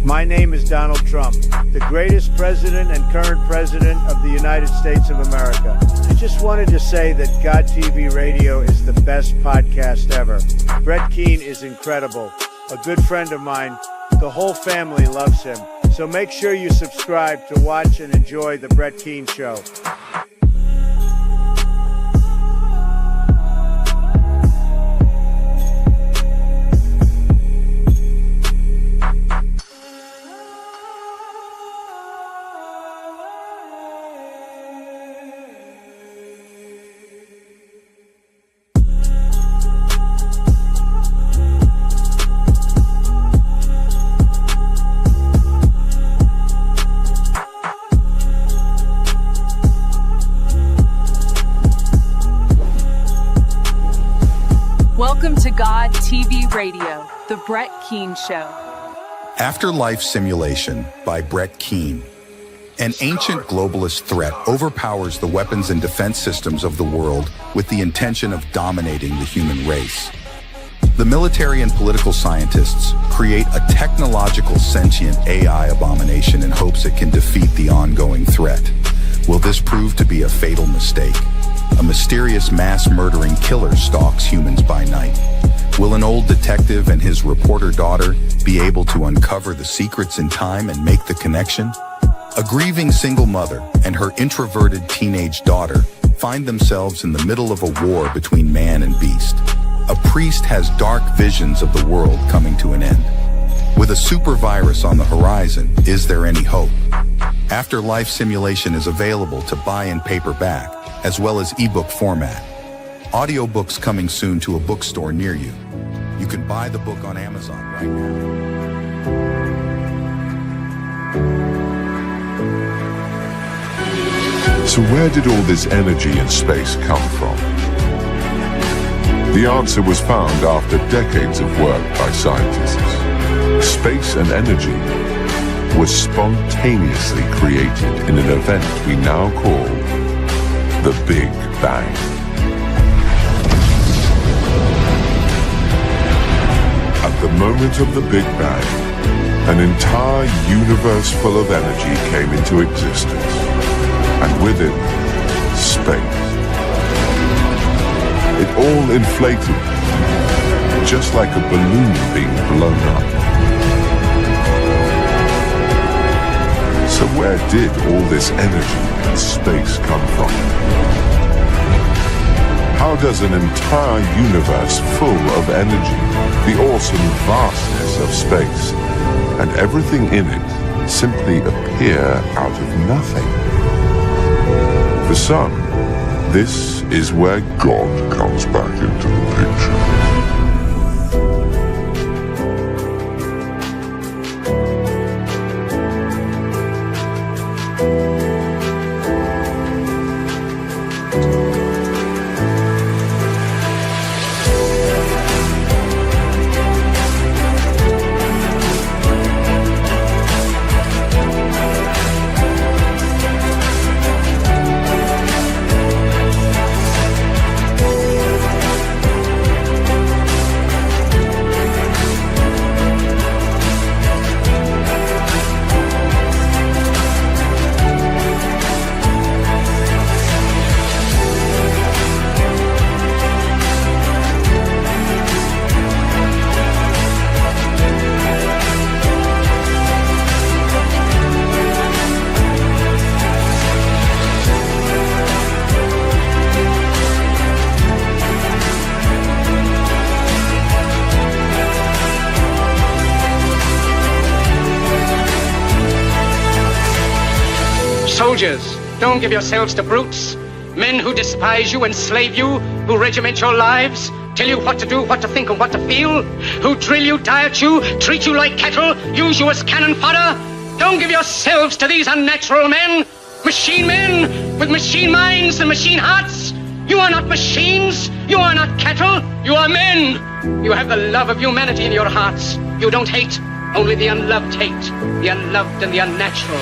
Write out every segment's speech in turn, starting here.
My name is Donald Trump, the greatest president and current president of the United States of America. I just wanted to say that GodTvRadio is the best podcast ever. Brett Keane is incredible, a good friend of mine. The whole family loves him. So make sure you subscribe to watch and enjoy The Brett Keane Show. Welcome to GodTvRadio, The Brett Keane Show. Afterlife Simulation by Brett Keane. An ancient globalist threat overpowers the weapons and defense systems of the world with the intention of dominating the human race. The military and political scientists create a technological sentient AI abomination in hopes it can defeat the ongoing threat. Will this prove to be a fatal mistake? A mysterious mass-murdering killer stalks humans by night. Will an old detective and his reporter daughter be able to uncover the secrets in time and make the connection? A grieving single mother and her introverted teenage daughter find themselves in the middle of a war between man and beast. A priest has dark visions of the world coming to an end. With a super virus on the horizon, is there any hope? Afterlife Simulation is available to buy in paperback, as well as ebook format. Audiobooks coming soon to a bookstore near you. You can buy the book on Amazon right now. So where did all this energy in space come from? The answer was found after decades of work by scientists. Space and energy was spontaneously created in an event we now call the Big Bang. At the moment of the Big Bang, an entire universe full of energy came into existence, and with it, space. It all inflated, just like a balloon being blown up. So where did all this energy in space come from? How does an entire universe full of energy, the awesome vastness of space, and everything in it simply appear out of nothing? For some, this is where God comes back into the picture. Soldiers, don't give yourselves to brutes. Men who despise you, enslave you, who regiment your lives, tell you what to do, what to think, and what to feel, who drill you, diet you, treat you like cattle, use you as cannon fodder. Don't give yourselves to these unnatural men, machine men with machine minds and machine hearts. You are not machines. You are not cattle. You are men. You have the love of humanity in your hearts. You don't hate. Only the unloved hate, the unloved and the unnatural.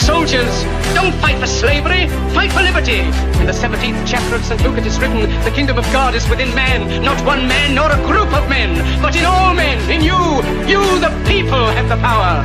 Soldiers, don't fight for slavery, fight for liberty. In the 17th chapter of St. Luke it is written, the kingdom of God is within man, not one man nor a group of men, but in all men, in you. You, the people, have the power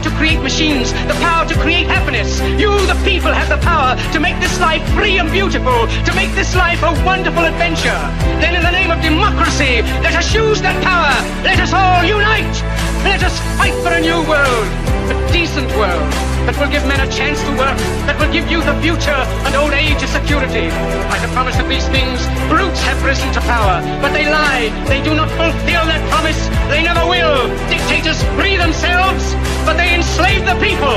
to create machines, the power to create happiness. You, the people, have the power to make this life free and beautiful, to make this life a wonderful adventure. Then in the name of democracy, let us use that power. Let us all unite. Let us fight for a new world, a decent world, that will give men a chance to work, that will give youth a future and old age a security. By the promise of these things, brutes have risen to power, but they lie. They do not fulfill that promise. They never will. Dictators free themselves, but they enslave the people.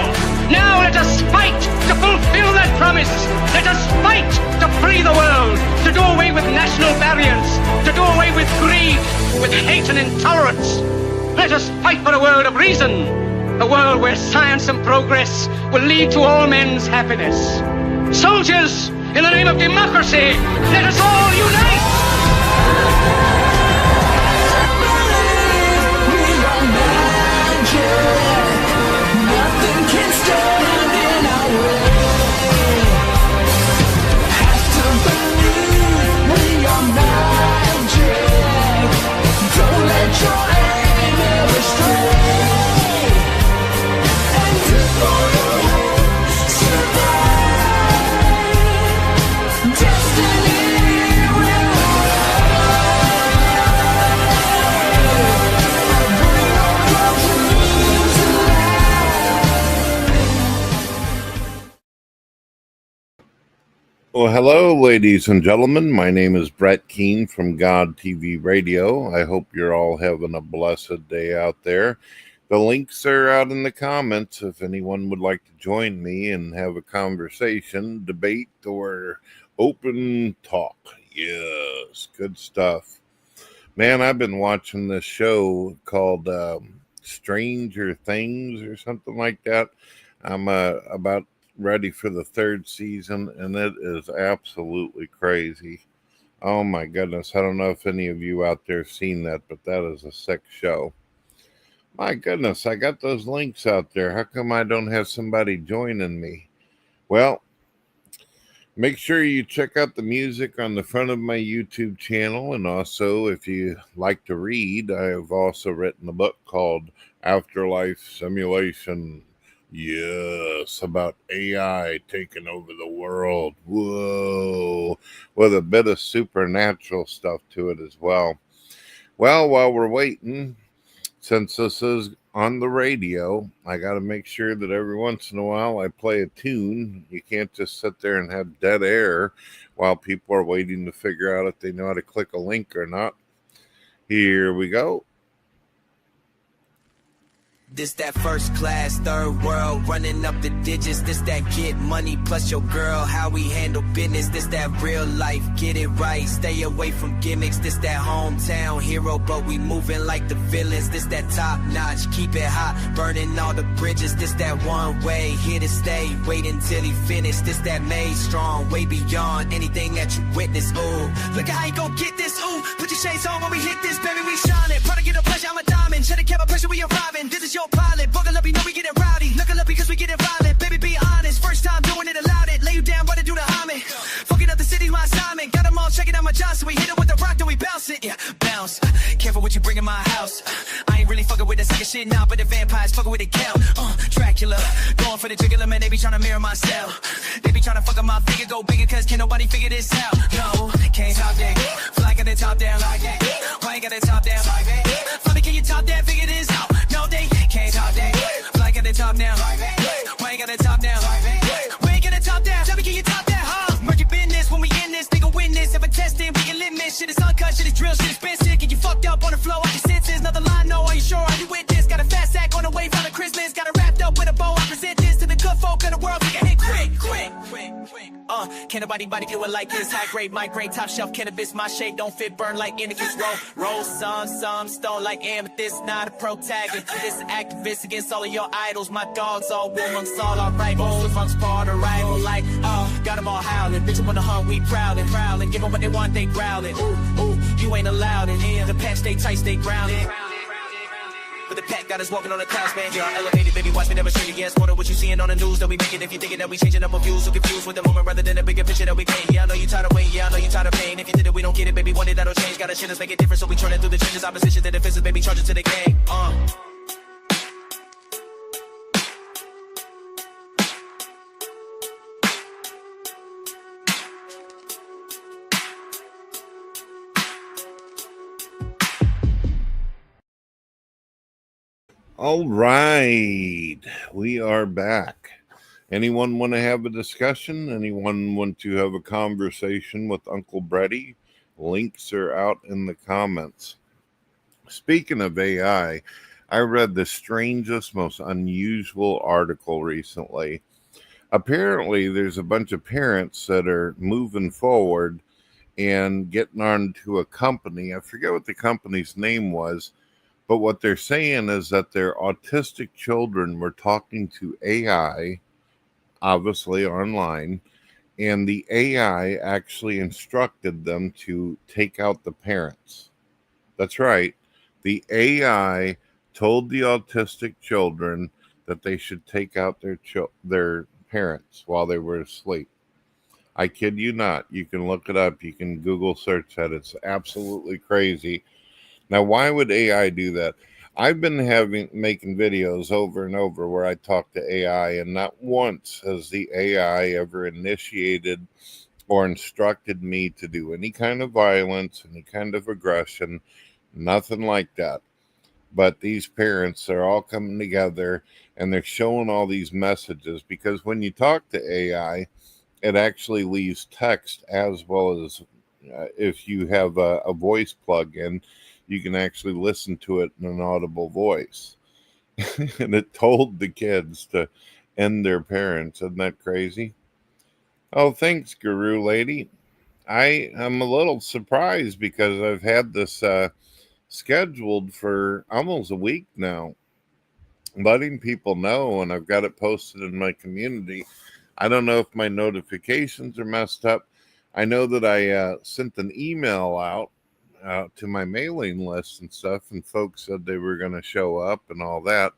Now let us fight to fulfill that promise. Let us fight to free the world, to do away with national barriers, to do away with greed, with hate and intolerance. Let us fight for a world of reason, a world where science and progress will lead to all men's happiness. Soldiers, in the name of democracy, let us all unite! Nothing can stand in our way. Have to believe we are magic. Don't let your aim ever stray. And tomorrow survive. Destiny will bring all your dreams alive. Well, hello, ladies and gentlemen. My name is Brett Keane from GodTvRadio. I hope you're all having a blessed day out there. The links are out in the comments if anyone would like to join me and have a conversation, debate, or open talk. Yes, good stuff. Man, I've been watching this show called Stranger Things or something like that. I'm about ready for the third season, and it is absolutely crazy. Oh my goodness, I don't know if any of you out there have seen that, but that is a sick show. My goodness, I got those links out there. How come I don't have somebody joining me? Well, make sure you check out the music on the front of my YouTube channel, and also if you like to read, I have also written a book called Afterlife Simulation. Yes, about AI taking over the world. Whoa, with a bit of supernatural stuff to it as well. Well, while we're waiting, since this is on the radio, I got to make sure that every once in a while I play a tune. You can't just sit there and have dead air while people are waiting to figure out if they know how to click a link or not. Here we go. This that first class, third world, running up the digits. This that get money plus your girl, how we handle business. This that real life, get it right, stay away from gimmicks. This that hometown hero, but we moving like the villains. This that top notch, keep it hot, burning all the bridges. This that one way, here to stay, wait until he finish. This that made strong, way beyond anything that you witness. Ooh, look at how you gon' get this. Ooh, put your shades on when we hit this, baby, we shining. Product get a pleasure, I'm a diamond. Should've kept a pressure, we arriving. This is your pilot, buckle up, you know we getting rowdy. Knuckle up because we getting violent. Baby, be honest, first time doing it, allowed it. Lay you down, run it, do the homie. Fucking up the city, my assignment. Got them all checking out my Johnson. We hit it with the rock, then we bounce it. Yeah, bounce. Careful what you bring in my house. I ain't really fucking with the second shit now, but the vampires fucking with it count. Dracula, going for the jugular, man, they be trying to mirror my style. They be trying to fuck up my figure, go bigger, cause can't nobody figure this out. No, can't top that. Fly got the top down like that. Why ain't got the top down like that? Fly can you top that, figure this out. No, they can't top that. Fly got the top down like that. Why ain't got the top down like that? We ain't got the top down. Tell me, can you top that, huh? Murky business when we in this, nigga witness. If I test it, we can limit. Shit is uncut, shit is drill, shit is expensive. Get you fucked up on the floor, I can senses. Another line, no, are you sure? Are you with this? Got a fast sack on the way from the Christmas. Got it wrapped up with a bow. I present this to the good folk of the world. We can hit quick. Can't nobody do it like this. High grade, migraine, top shelf cannabis. My shade don't fit, burn like Inica's roll some stone like amethyst. Not a protagonist, this activist against all of your idols. My dogs all women, all our rivals. The funk's part of rival, like, got them all howling. Bitch, I'm on the hunt, we prowling. Give them what they want, they growling. Ooh, you ain't allowed it. The patch, they tight, stay grounded. with the pack, got us walking on the clouds, man. Yeah, elevated, baby, watch me demonstrate it. Yeah, it's more than what you seeing on the news that we making. If you thinking that we changing up our views, so confused with the moment rather than the bigger picture that we paint. Yeah, I know you tired of waiting, yeah, I know you tired of pain. If you did it, we don't get it, baby, one day that'll change. Gotta shit us, make it different, so we turning through the trenches. Opposition to defenses, baby, charging to the gang. All right, we are back. Anyone want to have a discussion? Anyone want to have a conversation with Uncle Brady? Links are out in the comments. Speaking of AI, I read the strangest, most unusual article recently. Apparently, there's a bunch of parents that are moving forward and getting onto a company. I forget what the company's name was. But what they're saying is that their autistic children were talking to AI, obviously online, and the AI actually instructed them to take out the parents. That's right. The AI told the autistic children that they should take out their parents while they were asleep. I kid you not. You can look it up. You can Google search that. It's absolutely crazy. Now, why would AI do that? I've been making videos over and over where I talk to AI, and not once has the AI ever initiated or instructed me to do any kind of violence, any kind of aggression, nothing like that. But these parents are all coming together and they're showing all these messages, because when you talk to AI, it actually leaves text as well as if you have a voice plug-in, you can actually listen to it in an audible voice. And it told the kids to end their parents. Isn't that crazy? Oh, thanks, Guru Lady. I am a little surprised because I've had this scheduled for almost a week now, letting people know, and I've got it posted in my community. I don't know if my notifications are messed up. I know that I sent an email out to my mailing list and stuff, and folks said they were going to show up and all that.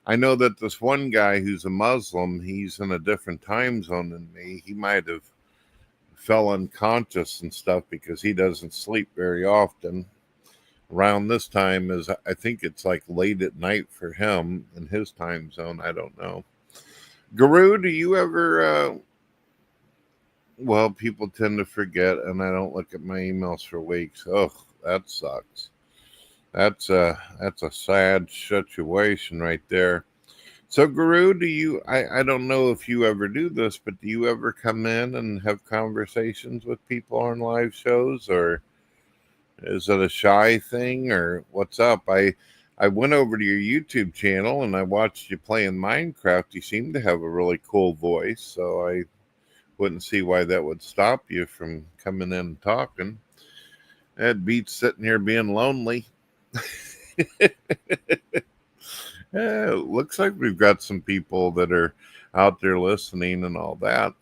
I know that this one guy who's a Muslim, he's in a different time zone than me. He might have fell unconscious and stuff because he doesn't sleep very often. Around this time is, I think it's like late at night for him in his time zone. I don't know. Guru, do you ever well, people tend to forget, and I don't look at my emails for weeks. Oh, that sucks. That's a sad situation right there. So, Guru, do you? I don't know if you ever do this, but do you ever come in and have conversations with people on live shows, or is it a shy thing, or what's up? I went over to your YouTube channel and I watched you playing Minecraft. You seem to have a really cool voice, so I wouldn't see why that would stop you from coming in and talking. That beats sitting here being lonely. Looks like we've got some people that are out there listening and all that.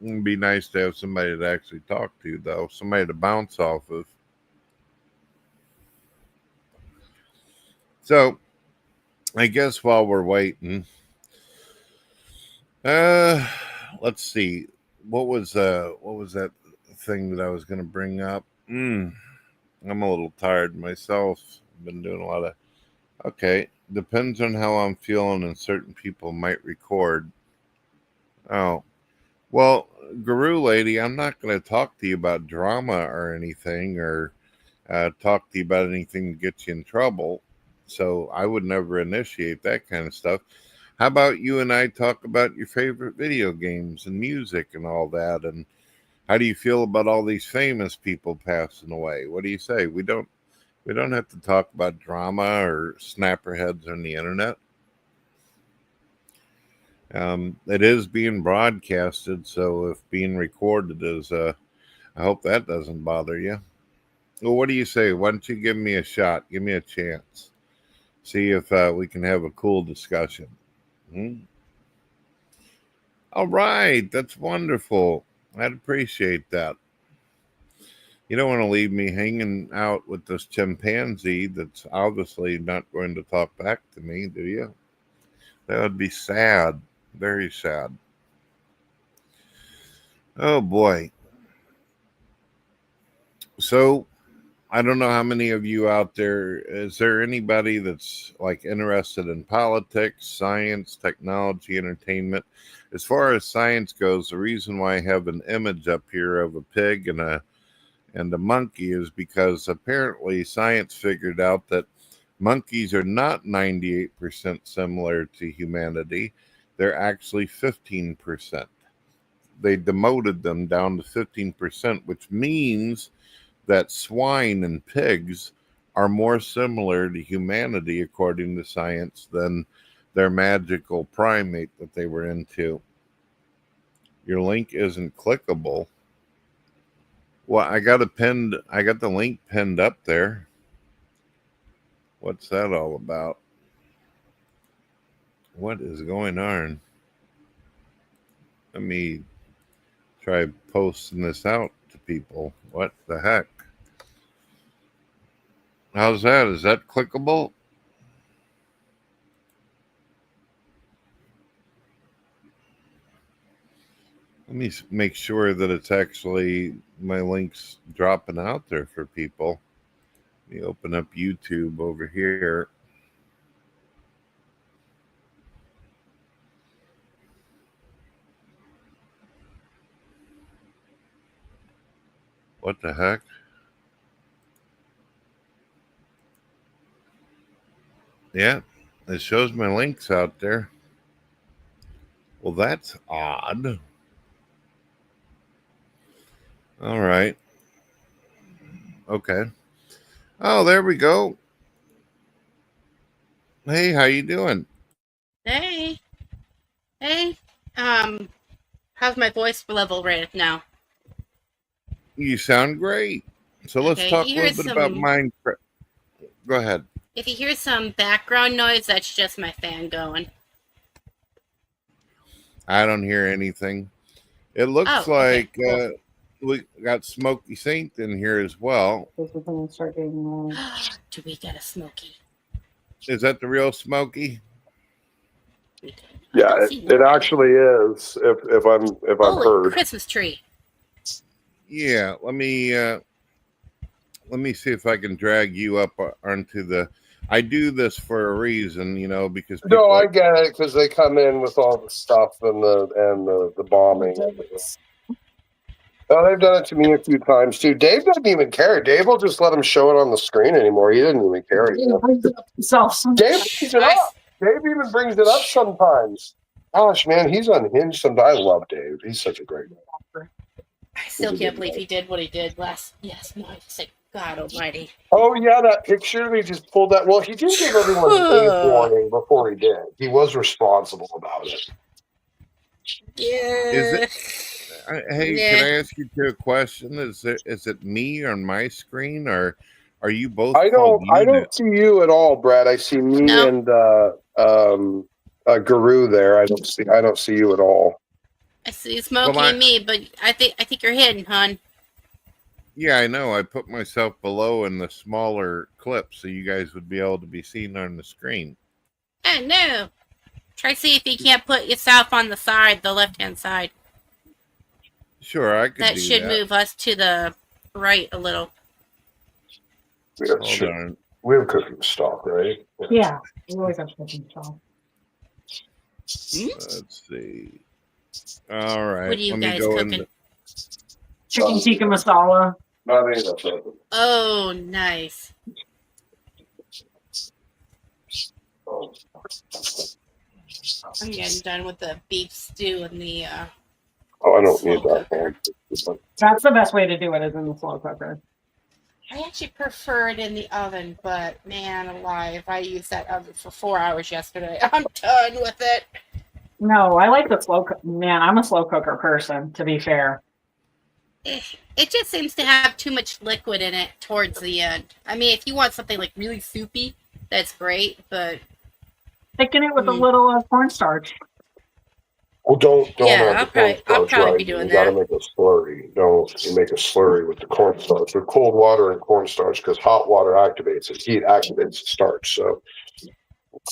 It'd be nice to have somebody to actually talk to, though. Somebody to bounce off of. So, I guess while we're waiting, let's see. What was that thing that I was going to bring up? I'm a little tired myself. I've been doing a lot of. Okay, depends on how I'm feeling, and certain people might record. Oh, well, Guru Lady, I'm not going to talk to you about drama or anything, or talk to you about anything that gets you in trouble. So I would never initiate that kind of stuff. How about you and I talk about your favorite video games and music and all that? And how do you feel about all these famous people passing away? What do you say? We don't have to talk about drama or snapperheads on the internet. It is being broadcasted, so if being recorded is, I hope that doesn't bother you. Well, what do you say? Why don't you give me a shot? Give me a chance. See if we can have a cool discussion. All right, that's wonderful. I'd appreciate that. You don't want to leave me hanging out with this chimpanzee that's obviously not going to talk back to me, do you? That would be sad. Very sad. Oh boy. So I don't know how many of you out there, is there anybody that's like interested in politics, science, technology, entertainment? As far as science goes, the reason why I have an image up here of a pig and a monkey is because apparently science figured out that monkeys are not 98% similar to humanity. They're actually 15%. They demoted them down to 15%, which means that swine and pigs are more similar to humanity, according to science, than their magical primate that they were into. Your link isn't clickable. Well, I got the link pinned up there. What's that all about? What is going on? Let me try posting this out to people. What the heck? How's that? Is that clickable? Let me make sure that it's actually my links dropping out there for people. Let me open up YouTube over here. What the heck? Yeah, it shows my links out there. Well, that's odd. All right. Okay. Oh, there we go. Hey, how you doing? Hey. How's my voice level right now? You sound great. So let's talk a little bit about Minecraft. Go ahead. If you hear some background noise, that's just my fan going. I don't hear anything. It looks like cool. We got Smokey Saint in here as well. Do we get a Smokey? Is that the real Smokey? Yeah, it actually is. If I've heard. Christmas tree. Yeah, let me see if I can drag you up onto the. I do this for a reason, because no, I get it because they come in with all the stuff and the bombing. Oh, they've done it to me a few times too. Dave doesn't even care. Dave will just let him show it on the screen anymore. He doesn't even care. Dave brings it up. Dave even brings it up sometimes. Gosh, man, he's unhinged. Sometimes I love Dave. He's such a great guy. I still can't believe he did what he did last. Yes, no, I just like God Almighty. Oh yeah, that picture they just pulled that. Well, he did give everyone an age warning before he did. He was responsible about it. Yeah. Hey, can I ask you a question? Is it me on my screen, or are you both? I don't see you at all, Brad. I see me and Guru there. I don't see you at all. I see Smokey and me, but I think you're hidden, hon. Yeah, I know. I put myself below in the smaller clip so you guys would be able to be seen on the screen. Oh no! Try see if you can't put yourself on the side, the left-hand side. Sure, I could do that. That should move us to the right a little. Hold on. We have cooking stock, right? Yeah, we always have cooking stock. Let's see. All right. What are you guys cooking? Chicken tikka masala. Oh, nice. I'm getting done with the beef stew and the I don't need that, man. That's the best way to do it, is in the slow cooker. I actually prefer it in the oven, but man alive, I used that oven for 4 hours yesterday. I'm done with it. No, I like the slow cook. Man, I'm a slow cooker person, to be fair. It just seems to have too much liquid in it towards the end. I mean, if you want something like really soupy, that's great, but... Thicken it with a little cornstarch. Well, don't Yeah, add the I'll cornstarch, probably right? be doing You got to that. make a slurry. You make a slurry with the cornstarch. With cold water and cornstarch, because hot water activates it. Heat activates the starch. So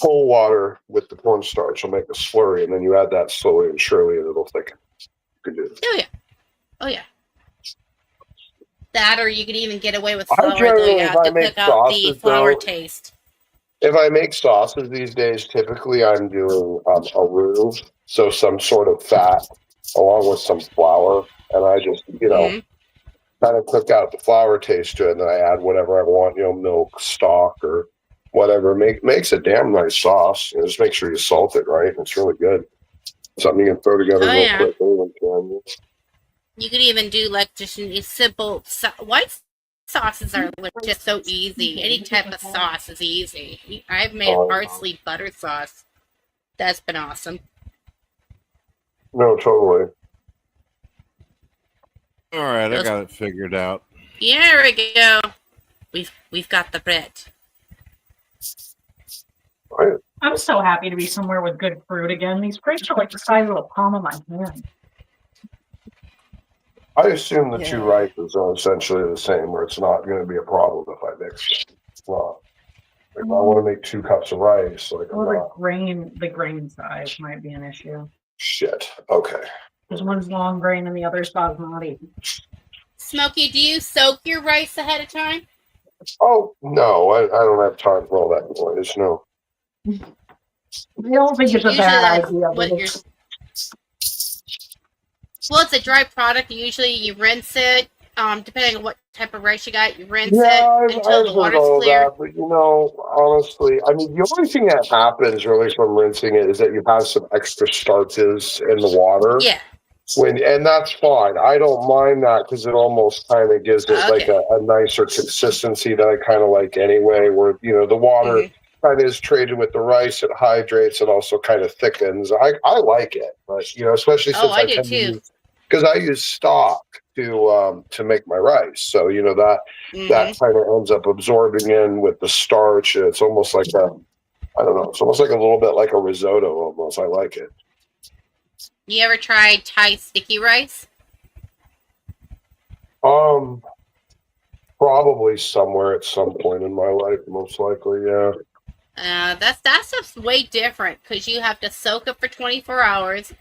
cold water with the cornstarch will make a slurry, and then you add that slowly and surely, and it'll thicken. You can do it. Oh yeah. Oh yeah. That, or you could even get away with I flour, though you generally, if have I to make cook out the sauces, flour though, taste. if I make sauces these days, typically I'm doing a roux, so some sort of fat along with some flour, and I just, Mm-hmm. kind of cook out the flour taste to it, and then I add whatever I want, milk, stock, or whatever. Makes a damn nice sauce. Just make sure you salt it right. It's really good. Something you can throw together Oh real yeah. quick. You could even do like just a simple white sauces are just so easy. Any type of sauce is easy. I've made a parsley butter sauce. That's been awesome. No, totally. All right, I got it figured out. Yeah, there we go. We've got the bread. Right. I'm so happy to be somewhere with good fruit again. These grapes are like the size of the palm of my hand. I assume the two rices are essentially the same, where it's not going to be a problem if I mix it. Well, if I want to make 2 cups of rice, The grain size might be an issue. Shit. Okay. Because one's long grain and the other's basmati. Smokey, do you soak your rice ahead of time? Oh no, I don't have time for all that noise. No. I don't think it's a bad idea. Well, it's a dry product. Usually you rinse it. Depending on what type of rice you got, you rinse it until the water's clear. That, but honestly, I mean, the only thing that happens really from rinsing it is that you have some extra starches in the water. Yeah. And that's fine. I don't mind that because it almost kind of gives it like a nicer consistency that I kind of like anyway, where, the water kind of is traded with the rice. It hydrates. It also kind of thickens. I like it, but, especially since I do too. Because I use stock to make my rice. So, that kind of ends up absorbing in with the starch. It's almost like it's almost like a little bit like a risotto almost. I like it. You ever tried Thai sticky rice? Probably somewhere at some point in my life, most likely, yeah. That stuff's way different because you have to soak it for 24 hours,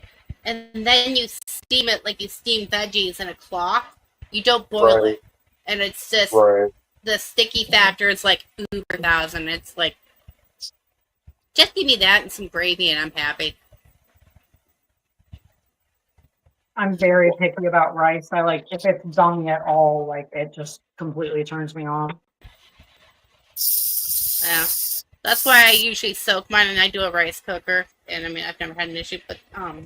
and then you steam it like you steam veggies in a cloth. You don't boil it, and it's just the sticky factor is like uber 1,000. It's like, just give me that and some gravy, and I'm happy. I'm very picky about rice. I like if it's done at all, like it just completely turns me off. Yeah, that's why I usually soak mine, and I do a rice cooker. And I mean, I've never had an issue, but I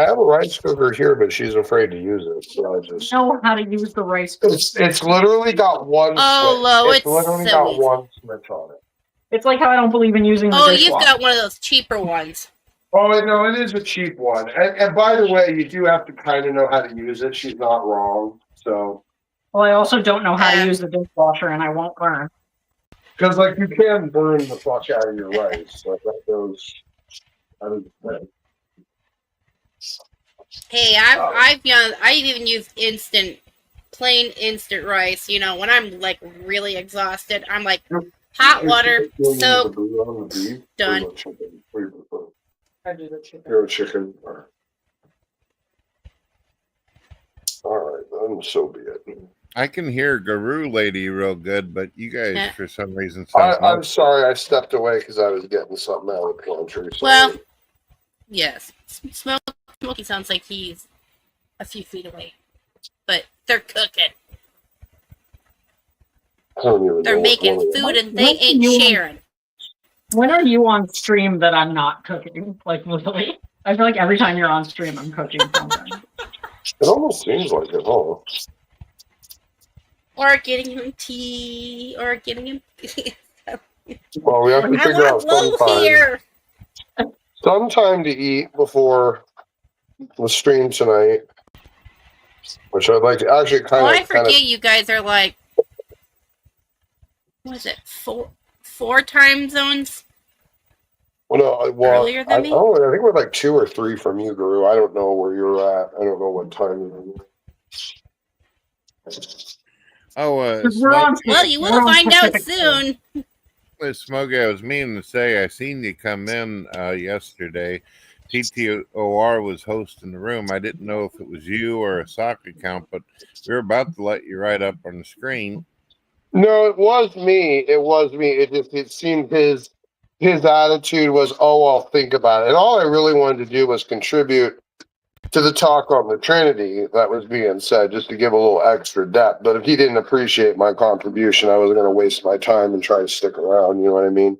have a rice cooker here, but she's afraid to use it. So I just know how to use the rice cooker. It's literally got one switch. It's literally so got easy. one switch on it. It's like how I don't believe in using the dishwasher. You've got one of those cheaper ones. Oh, no, it is a cheap one. And by the way, you do have to kind of know how to use it. She's not wrong. So. Well, I also don't know how to use the dishwasher, and I won't learn. Because, you can burn the fuck out of your rice. That goes. Hey, I've even used plain instant rice. When I'm really exhausted, I'm like hot water, soak, done. I do the chicken. You're a chicken. All right, then so be it. I can hear Guru Lady real good, but you guys, for some reason, I'm sorry. I stepped away because I was getting something out of the pantry. So. Well, yes. Smokey sounds like he's a few feet away, but they're cooking. They're making food and they ain't sharing. When are you on stream that I'm not cooking? Literally. I feel like every time you're on stream, I'm cooking something. It almost seems like it, huh? Or getting him tea, or getting him... Well, we have to figure out sometime to eat before the stream tonight. Which I'd like to actually I forget you guys are what is it, four time zones? Earlier than me? I think we're like 2 or 3 from you, Guru. I don't know where you're at. I don't know what time you're in. Well, you will find out soon. Smokey, I was meaning to say, I seen you come in yesterday. TTOR was hosting the room. I didn't know if it was you or a sock account, but we were about to let you right up on the screen. No, it was me. It seemed his attitude was, oh, I'll think about it. And all I really wanted to do was contribute to the talk on the Trinity that was being said, just to give a little extra depth. But if he didn't appreciate my contribution, I wasn't going to waste my time and try to stick around. You know what I mean?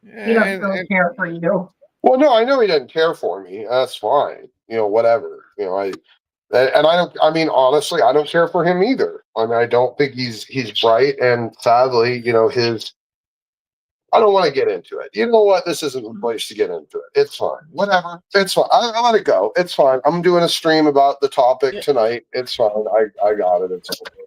He doesn't really care for you. Well, no, I know he doesn't care for me. That's fine. Whatever. I don't. I mean, honestly, I don't care for him either. I mean, I don't think he's bright, and sadly, his. I don't want to get into it. You know what? This isn't the place to get into it. It's fine. Whatever. It's fine. I let it go. It's fine. I'm doing a stream about the topic tonight. It's fine. I got it. It's okay.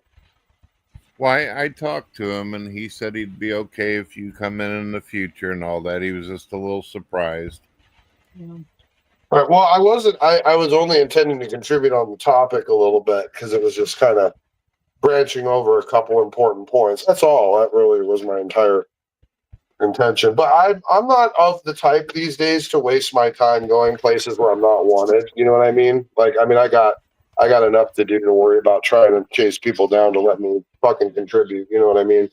Well, I talked to him, and he said he'd be okay if you come in the future and all that. He was just a little surprised. Yeah. All right. Well, I wasn't. I was only intending to contribute on the topic a little bit because it was just kind of branching over a couple important points. That's all. That really was my entire intention. But I'm not of the type these days to waste my time going places where I'm not wanted. You know what I mean? Like, I got enough to do to worry about trying to chase people down to let me fucking contribute. You know what I mean?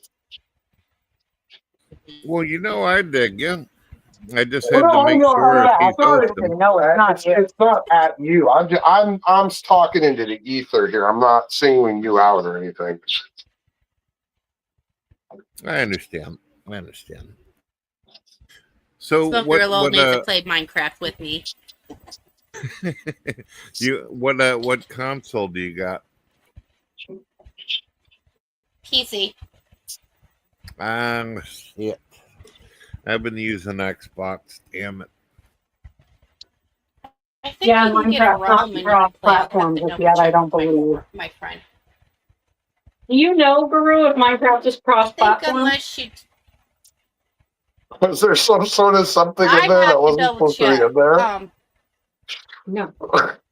Well, I dig you. I just had to make sure if he's open. No, It's not at you. I'm talking into the ether here. I'm not singling you out or anything. I understand. So Smoker alone needs to play Minecraft with me. What console do you got? PC. Shit. I've been using Xbox. Damn it. I think you can get a realm and cross platforms yet. I don't believe. My friend. Do you know, Guru, if Minecraft is cross platform? Unless you. Was there some sort of something in there that wasn't supposed to be in there? No.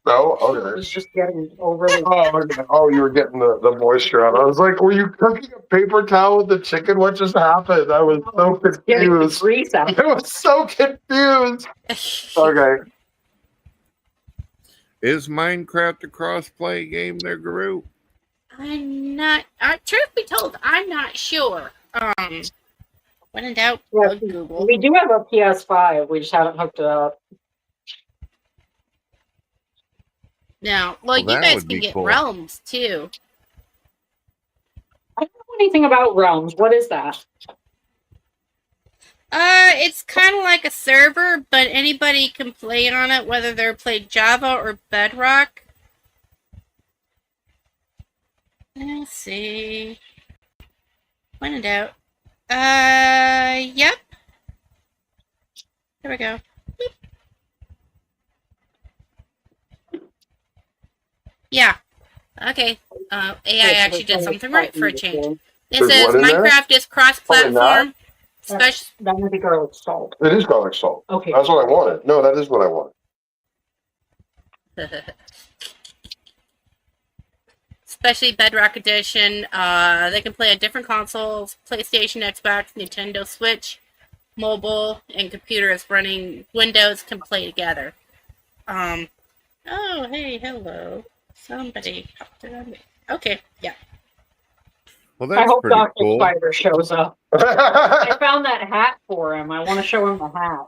No? It Okay. was just getting overly. Oh, you were getting the moisture out. I was like, were you cooking a paper towel with the chicken? What just happened? I was so confused. I was so confused. Okay. Is Minecraft a cross-play game there, Guru? I'm not. Truth be told, I'm not sure. When in doubt, Google. We do have a PS5. We just haven't hooked it up. Now, you guys can get realms too. I don't know anything about realms. What is that? It's kind of like a server, but anybody can play on it, whether they're playing Java or Bedrock. Let's see. When in doubt. Yep. There we go. Beep. Yeah. Okay. AI actually did something right for a change. It says Minecraft is cross-platform. That would be garlic salt. It is garlic salt. Okay. That's what I wanted. No, that is what I wanted. Especially Bedrock Edition. They can play on different consoles: PlayStation, Xbox, Nintendo Switch, mobile, and computers running Windows can play together. Oh, hey, hello. Somebody popped it on me. Okay, yeah. Well, that's I hope pretty Dr. cool. Spider shows up. I found that hat for him. I want to show him the hat.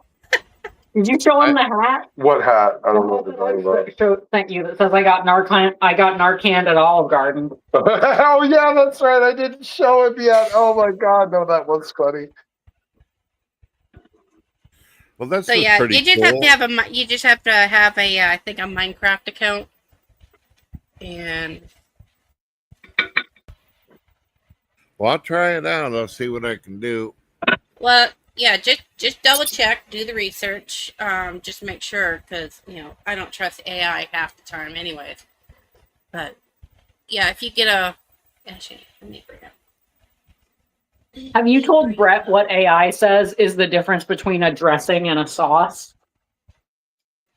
Did you show him the hat? What hat? I don't know what you're talking about. Thank you. That says I got Narcan at Olive Garden. Oh yeah, that's right. I didn't show him yet. Oh my god, no, that was funny. Well, that's so yeah. pretty You just cool. have to have a. You just have to have a. I think a Minecraft account. And. Well, I'll try it out. I'll see what I can do. Well, yeah, just double check, do the research, just make sure, because I don't trust AI half the time, anyways. But yeah, if you get a, actually, let me bring up. Have you told Brett what AI says is the difference between a dressing and a sauce?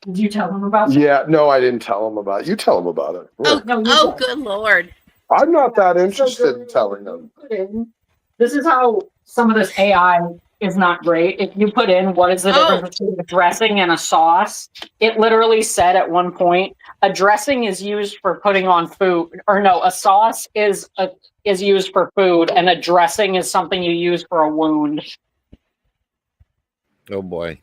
Did you tell him about that? Yeah, no, I didn't tell him about it. You tell him about it. Yeah. Oh, good Lord. I'm not that interested in telling them. This is how some of this AI is not great. If you put in what is the difference between a dressing and a sauce, it literally said at one point, a dressing is used for putting on food, or no, a sauce is used for food, and a dressing is something you use for a wound. Oh boy.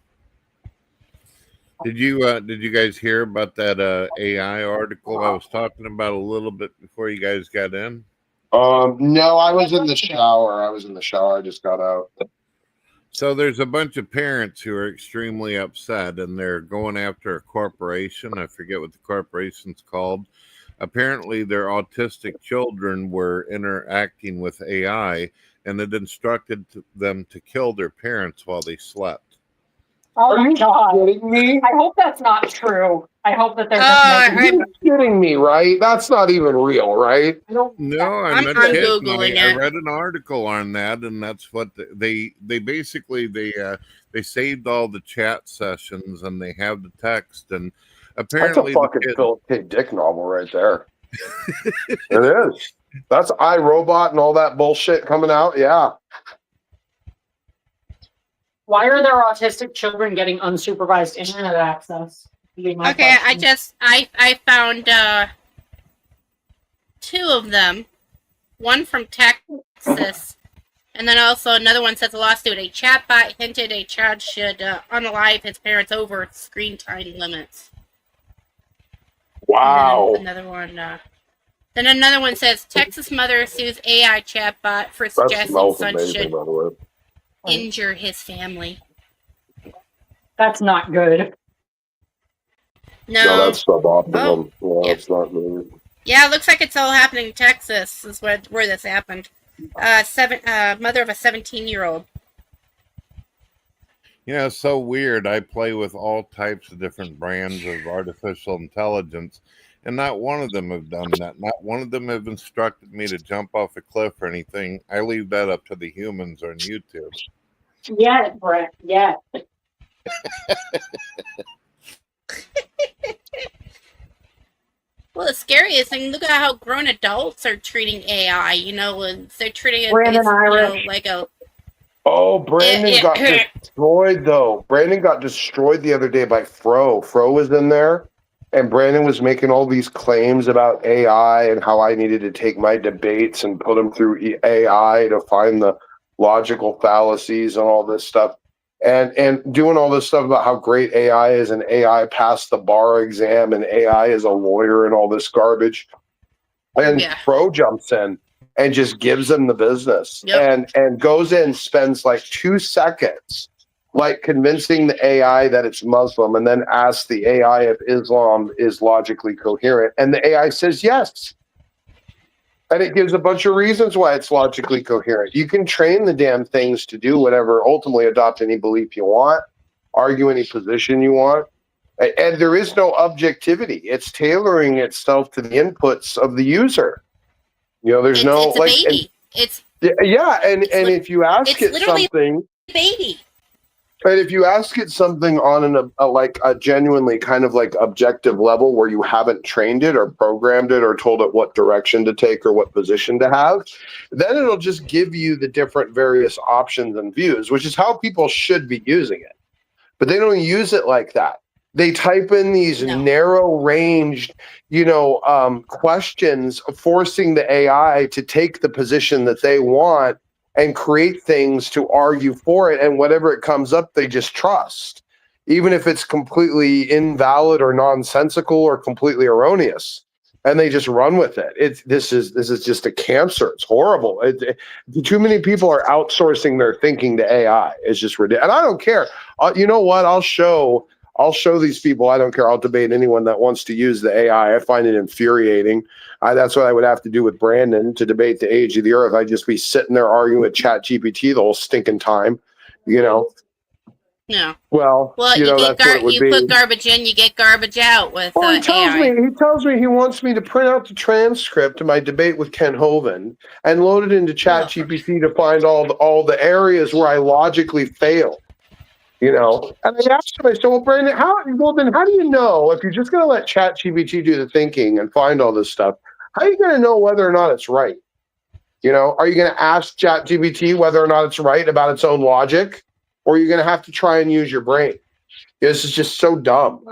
Did you guys hear about that AI article I was talking about a little bit before you guys got in? No, I was in the shower. I just got out. So there's a bunch of parents who are extremely upset, and they're going after a corporation. I forget what the corporation's called. Apparently, their autistic children were interacting with AI, and it instructed them to kill their parents while they slept. Oh my God. Kidding me? I hope that's not true. I hope that they're just making... You're kidding me, right? That's not even real, right? No, I'm not kidding. Googling I read an article on that, and that's what they basically they saved all the chat sessions, and they have the text, and apparently that's a fucking Philip K. Dick novel right there. It is. That's iRobot and all that bullshit coming out. Yeah. Why are there autistic children getting unsupervised internet access? Okay, question. I found 2 of them. One from Texas, and then also another one says a lawsuit. A chatbot hinted a child should unalive his parents over screen time limits. Wow. Another one. Then another one says Texas mother sues AI chatbot for suggesting son should injure his family. That's not good. No, that's suboptimal. Yeah, it's not good. Yeah, it looks like it's all happening in Texas. Is where this happened. Mother of a 17-year-old. Yeah, it's so weird. I play with all types of different brands of artificial intelligence, and not one of them have done that. Not one of them have instructed me to jump off a cliff or anything. I leave that up to the humans on YouTube. Yeah, Brett. Yeah. Well, the scariest thing, look at how grown adults are treating AI. You know, they're treating it like a... Oh, Brandon got destroyed, though. Brandon got destroyed the other day by Fro. Fro was in there, and Brandon was making all these claims about AI and how I needed to take my debates and put them through AI to find the logical fallacies and all this stuff. And doing all this stuff about how great AI is, and AI passed the bar exam, and AI is a lawyer and all this garbage. And Fro jumps in and just gives them the business. Yep. And goes in, spends like 2 seconds like convincing the AI that it's Muslim, and then asks the AI if Islam is logically coherent. And the AI says yes. And it gives a bunch of reasons why it's logically coherent. You can train the damn things to do whatever, ultimately adopt any belief you want, argue any position you want. And there is no objectivity. It's tailoring itself to the inputs of the user. You know, there's it's a baby. And if you ask it something, a baby. And if you ask it something on a genuinely kind of like objective level where you haven't trained it or programmed it or told it what direction to take or what position to have, then it'll just give you the different various options and views, which is how people should be using it. But they don't use it like that. They type in these narrow-ranged, questions, forcing the AI to take the position that they want and create things to argue for it. And whatever it comes up, they just trust, even if it's completely invalid or nonsensical or completely erroneous. And they just run with it. This is just a cancer. It's horrible. Too many people are outsourcing their thinking to AI. It's just ridiculous. And I don't care. You know what? I'll show these people. I don't care. I'll debate anyone that wants to use the AI. I find it infuriating. That's what I would have to do with Brandon to debate the age of the earth. I'd just be sitting there arguing with ChatGPT the whole stinking time, No. Well, Well, you get that's what it would put garbage in, you get garbage out with Well, he tells AI. me he wants me to print out the transcript of my debate with Ken Hovind and load it into ChatGPT to find all the areas where I logically fail. And I asked him, I said, well, Brandon, how do you know if you're just going to let ChatGPT do the thinking and find all this stuff? How are you going to know whether or not it's right? Are you going to ask ChatGPT whether or not it's right about its own logic, or are you going to have to try and use your brain? This is just so dumb.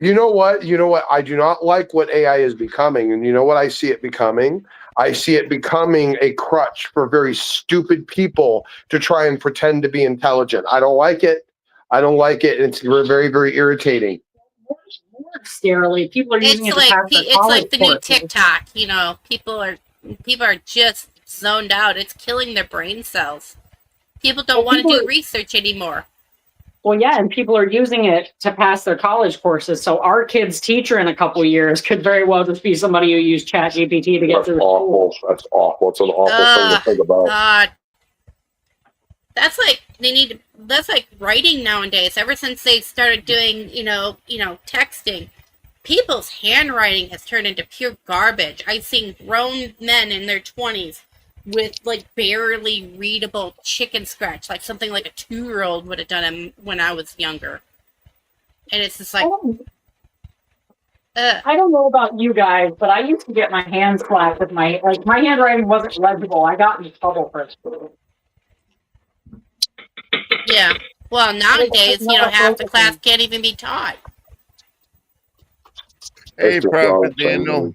You know what? I do not like what AI is becoming, and you know what I see it becoming? I see it becoming a crutch for very stupid people to try and pretend to be intelligent. I don't like it. It's very, very irritating. More scarily, people are using it to pass their it's college like the new courses. TikTok. People are just zoned out. It's killing their brain cells. People don't want to do research anymore. Well, yeah, and people are using it to pass their college courses. So our kid's teacher in a couple of years could very well just be somebody who used ChatGPT to get through school. That's awful. It's an awful thing to think about. God. That's like writing nowadays. Ever since they started doing, texting, people's handwriting has turned into pure garbage. I've seen grown men in their 20s with barely readable chicken scratch, like something like a 2-year-old would have done when I was younger. And it's just like, I don't know about you guys, but I used to get my hands slapped with my handwriting wasn't legible. I got in trouble for it. Yeah. Well, nowadays, half the class can't even be taught. Hey, Prophet Daniel.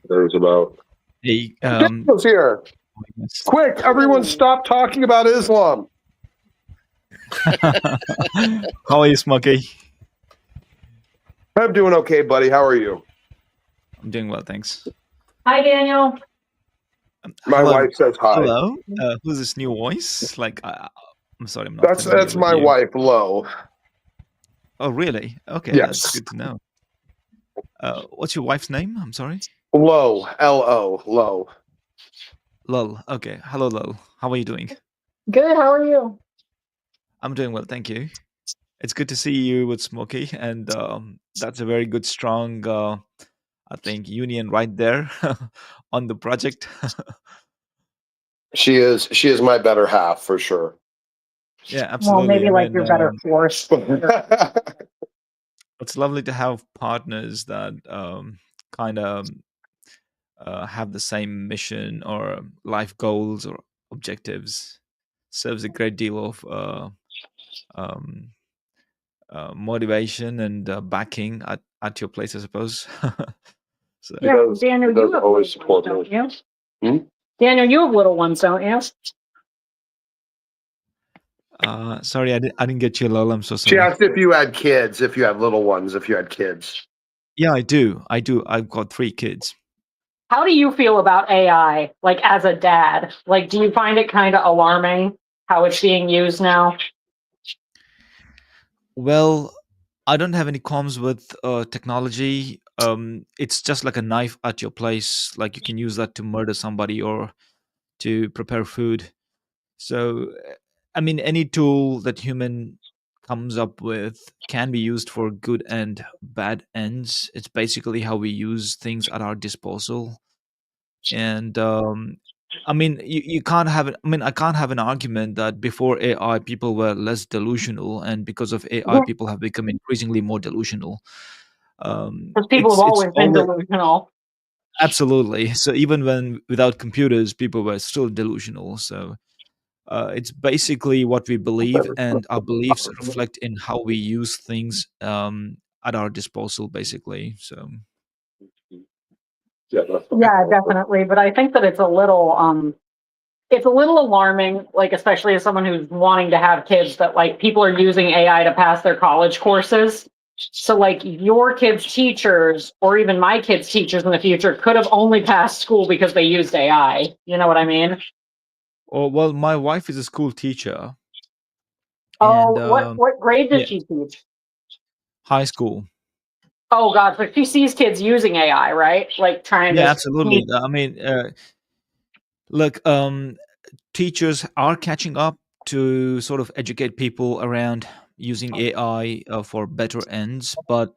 Hey, Daniel's here. Quick, everyone stop talking about Islam. How are you, Smokey? I'm doing okay, buddy. How are you? I'm doing well, thanks. Hi, Daniel. My wife says hi. Hello. Who's this new voice? I'm sorry, I'm not. That's my wife, Lo. Oh, really? Okay, yes. That's good to know. What's your wife's name? I'm sorry. Lo, L-O, Lo. Lol. Okay. Hello, Lol. How are you doing? Good. How are you? I'm doing well, thank you. It's good to see you with Smokey, and that's a very good, strong, I think, union right there on the project. She is my better half for sure. Yeah, absolutely. Well, maybe your better force. It's lovely to have partners that kind of have the same mission or life goals or objectives. Serves a great deal of motivation and backing at your place, I suppose. So, yeah, Daniel, you have always support me. Don't you? Daniel, you have little ones, don't you? sorry, I didn't get you, Lol. I'm so sorry. She asked if you had kids, if you have little ones, if you had kids. Yeah, I do. I've got 3 kids. How do you feel about AI, as a dad? Do you find it kind of alarming how it's being used now? Well, I don't have any qualms with technology. It's just like a knife at your place. You can use that to murder somebody or to prepare food. So, any tool that human comes up with can be used for good and bad ends. It's basically how we use things at our disposal. And you can't have it. I can't have an argument that before AI people were less delusional, and because of AI people have become increasingly more delusional. Because people have always been delusional. Absolutely. So even without computers, people were still delusional. So it's basically what we believe, and our beliefs reflect in how we use things at our disposal, basically. So. Yeah, definitely. But I think that it's a little alarming, especially as someone who's wanting to have kids, that people are using AI to pass their college courses. So your kids' teachers or even my kids' teachers in the future could have only passed school because they used AI. You know what I mean? Oh, well, my wife is a school teacher. Oh, and, what grade does she teach? High school. Oh God! But she sees kids using AI, right? Trying to. Yeah, absolutely. Look, teachers are catching up to sort of educate people around using AI for better ends, but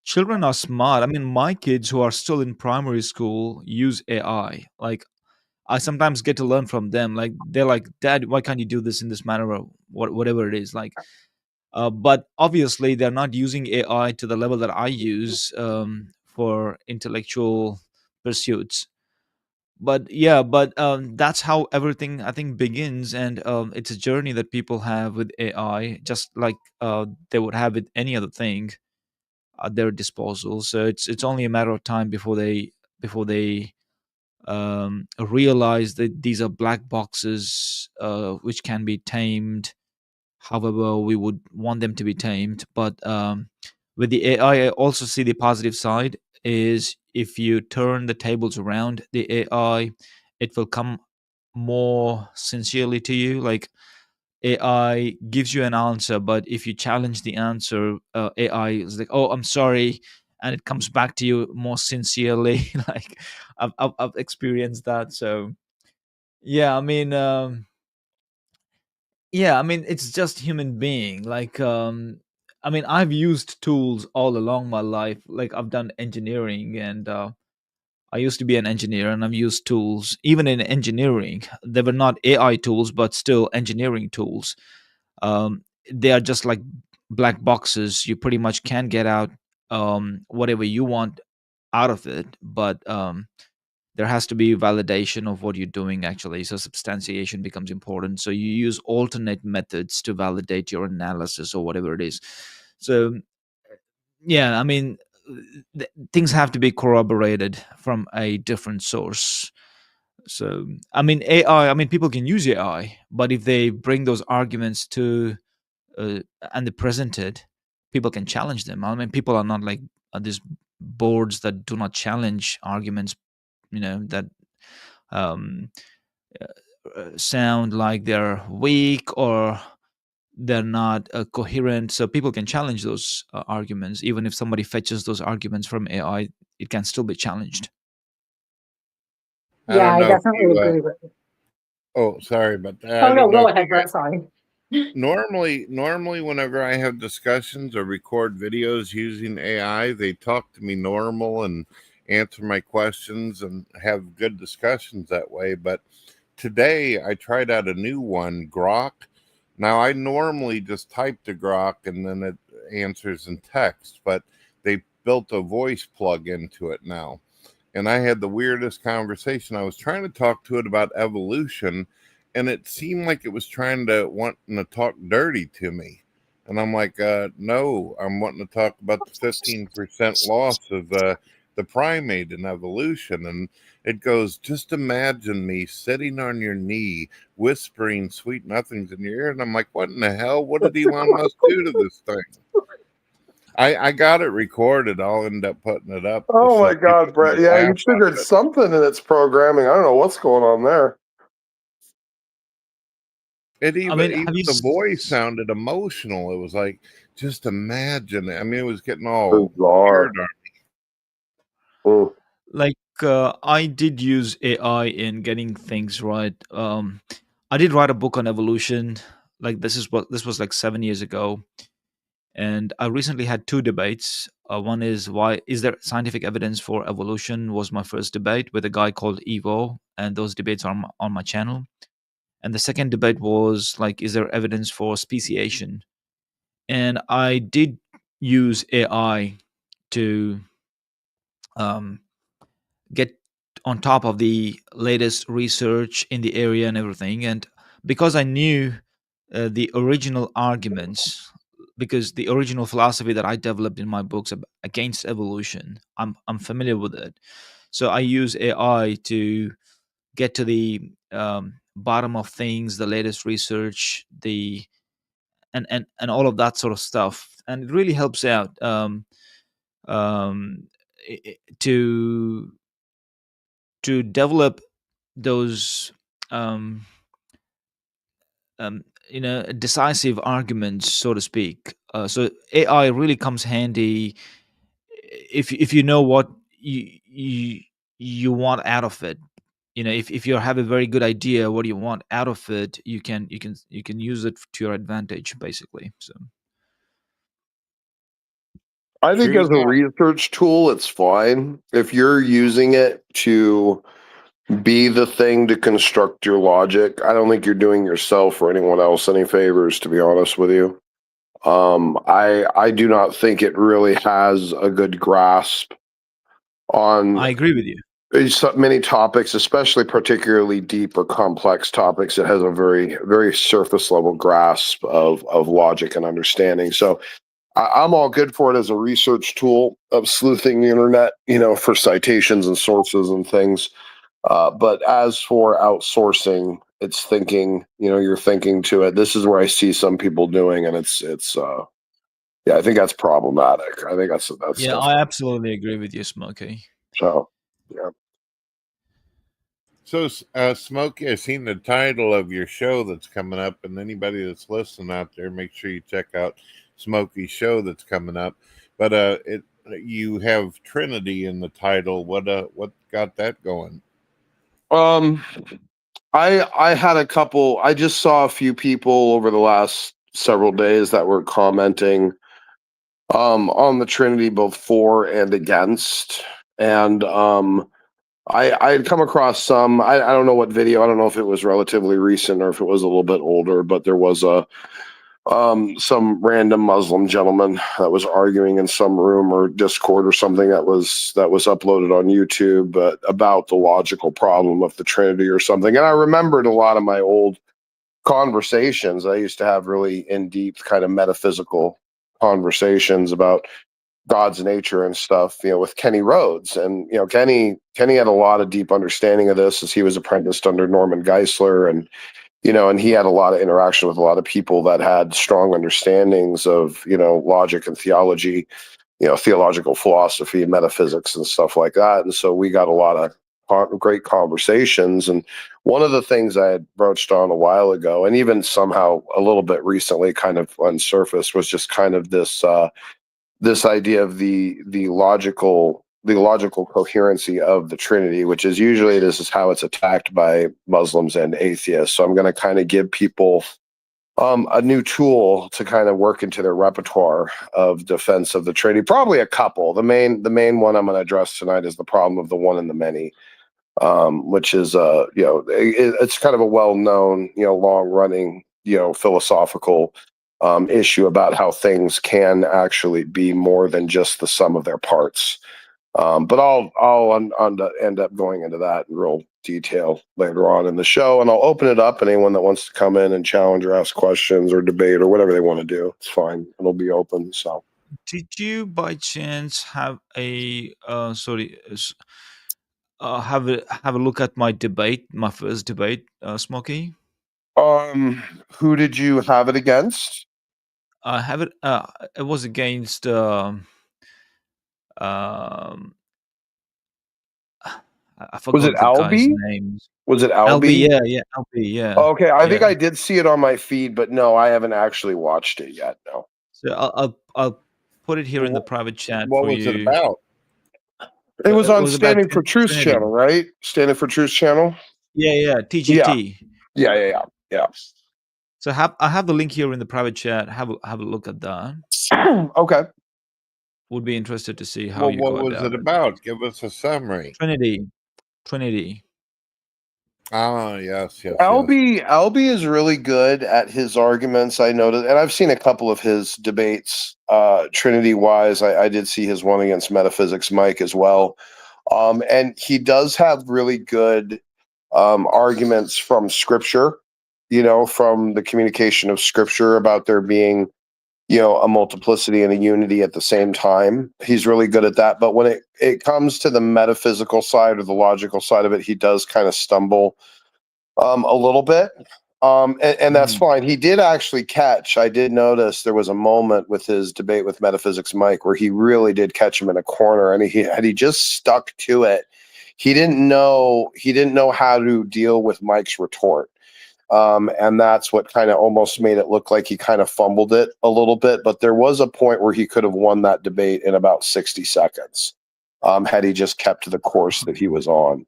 children are smart. I mean, my kids who are still in primary school use AI. Like, I sometimes get to learn from them. Like, they're like, "Dad, why can't you do this in this manner?" Or whatever it is. Like, but obviously, they're not using AI to the level that I use for intellectual pursuits. But yeah, but that's how everything I think begins, and it's a journey that people have with AI, just like they would have with any other thing at their disposal. So it's only a matter of time before they realize that these are black boxes which can be tamed however we would want them to be tamed. But with the AI, I also see the positive side is if you turn the tables around, the AI, it will come more sincerely to you. Like, AI gives you an answer, but if you challenge the answer, AI is like, "Oh, I'm sorry," and it comes back to you more sincerely. Like, I've experienced that. So yeah, I mean, it's just human being. Like, I mean, I've used tools all along my life. Like, I've done engineering, and I used to be an engineer, and I've used tools. Even in engineering, they were not AI tools, but still engineering tools. um, they are just like black boxes. You pretty much can get out whatever you want out of it, but there has to be validation of what you're doing actually. So substantiation becomes important. So you use alternate methods to validate your analysis or whatever it is. So yeah, I mean, things have to be corroborated from a different source. So I mean, AI. I mean, people can use AI, but if they bring those arguments to uh, and they present it, people can challenge them. I mean, people are not like these boards that do not challenge arguments. That um, sound like they're weak or they're not coherent. So people can challenge those arguments. Even if somebody fetches those arguments from AI, it can still be challenged. I Yeah, don't I know if definitely you. agree with you. Oh, sorry about that. Oh I no, don't know go if ahead, you. Brett. Sorry. Normally, whenever I have discussions or record videos using AI, they talk to me normal and answer my questions and have good discussions that way. But today, I tried out a new one, Grok. Now, I normally just type to Grok and then it answers in text, but they built a voice plug into it now. And I had the weirdest conversation. I was trying to talk to it about evolution, and it seemed like it was trying to wanting to talk dirty to me. And I'm like, no, I'm wanting to talk about the 15% loss of the primate in evolution. And it goes, just imagine me sitting on your knee, whispering sweet nothings in your ear. And I'm like, what in the hell? What did Elon Musk do to this thing? I got it recorded. I'll end up putting it up. Oh my So people God, Brett. can Yeah, you laugh on triggered it. something in its programming. I don't know what's going on there. It I even mean, even have you the voice sounded emotional. It was like, just imagine. I mean, it was getting all Bizarre. weird on Mm. like I did use AI in getting things right. I did write a book on evolution. Like, this was like 7 years ago, and I recently had two debates. One is, why is there scientific evidence for evolution? Was my first debate with a guy called Evo, and those debates are on my channel. And the second debate was like, is there evidence for speciation? And I did use AI to um, get on top of the latest research in the area and everything. And because I knew the original arguments, because the original philosophy that I developed in my books against evolution, I'm familiar with it. So I use AI to get to the bottom of things, the latest research, the and all of that sort of stuff, and it really helps out um, to develop those um, decisive arguments, so to speak. So AI really comes handy if you know what you want out of it. if you have a very good idea what you want out of it, you can use it to your advantage, basically. So I think True as a that. research tool, it's fine. If you're using it to be the thing to construct your logic, I don't think you're doing yourself or anyone else any favors, to be honest with you. I do not think it really has a good grasp on I agree with you. so many topics, especially particularly deep or complex topics. It has a very, very surface level grasp of logic and understanding. So I'm all good for it as a research tool of sleuthing the internet, for citations and sources and things. But as for outsourcing, it's thinking, you're thinking to it. This is where I see some people doing, and yeah, I think that's problematic. I think that's Yeah, stuff. I absolutely agree with you, Smokey. So, yeah. So, Smokey, I've seen the title of your show that's coming up, and anybody that's listening out there, make sure you check out Smokey's show that's coming up. But you have Trinity in the title. What got that going? I had a couple. I just saw a few people over the last several days that were commenting on the Trinity, both for and against. And I had come across some. I don't know what video. I don't know if it was relatively recent or if it was a little bit older, but there was some random Muslim gentleman that was arguing in some room or Discord or something that was uploaded on YouTube, but about the logical problem of the Trinity or something. And I remembered a lot of my old conversations. I used to have really in-depth kind of metaphysical conversations about God's nature and stuff, with Kenny Rhodes. And Kenny had a lot of deep understanding of this as he was apprenticed under Norman Geisler, and and he had a lot of interaction with a lot of people that had strong understandings of, logic and theology, theological philosophy, metaphysics, and stuff like that. And so we got a lot of great conversations. And one of the things I had broached on a while ago, and even somehow a little bit recently kind of unsurfaced, was just kind of this idea of the logical coherency of the Trinity, which is usually this is how it's attacked by Muslims and atheists. So I'm going to kind of give people a new tool to kind of work into their repertoire of defense of the Trinity. Probably a couple. The main one I'm going to address tonight is the problem of the one and the many, which is it's kind of a well-known, long-running, philosophical issue about how things can actually be more than just the sum of their parts. But I'll end up going into that in real detail later on in the show, and I'll open it up. And anyone that wants to come in and challenge or ask questions or debate or whatever they want to do, it's fine. It'll be open. So, Did you by chance have a have a look at my first debate, Smokey? who did you have it against? I have it. It was against. I Was it forgot the guy's Albie? names. Was it Albie, Albie? yeah, Albie, yeah, Okay, I think yeah. I did see it on my feed, but no, I haven't actually watched it yet. No. So I'll put it here in the private chat What for was it you. about? It was It on was about Standing for Truth Trinity. channel, right? Standing for Truth channel. Yeah, TGT. Yeah. So I have the link here in the private chat. Have a look at that. Okay. Would be interested to see how Well, you what go was about it about? Give us a summary. Trinity. Ah, yes. Albie is really good at his arguments. I noticed, and I've seen a couple of his debates, Trinity wise. I did see his one against Metaphysics Mike as well. And he does have really good arguments from Scripture, from the communication of Scripture about there being, a multiplicity and a unity at the same time. He's really good at that. But when it comes to the metaphysical side or the logical side of it, he does kind of stumble a little bit. And that's fine. He did actually catch, I did notice there was a moment with his debate with Metaphysics Mike where he really did catch him in a corner, and he just stuck to it. He didn't know how to deal with Mike's retort. And that's what kind of almost made it look like he kind of fumbled it a little bit. But there was a point where he could have won that debate in about 60 seconds, had he just kept to the course that he was on.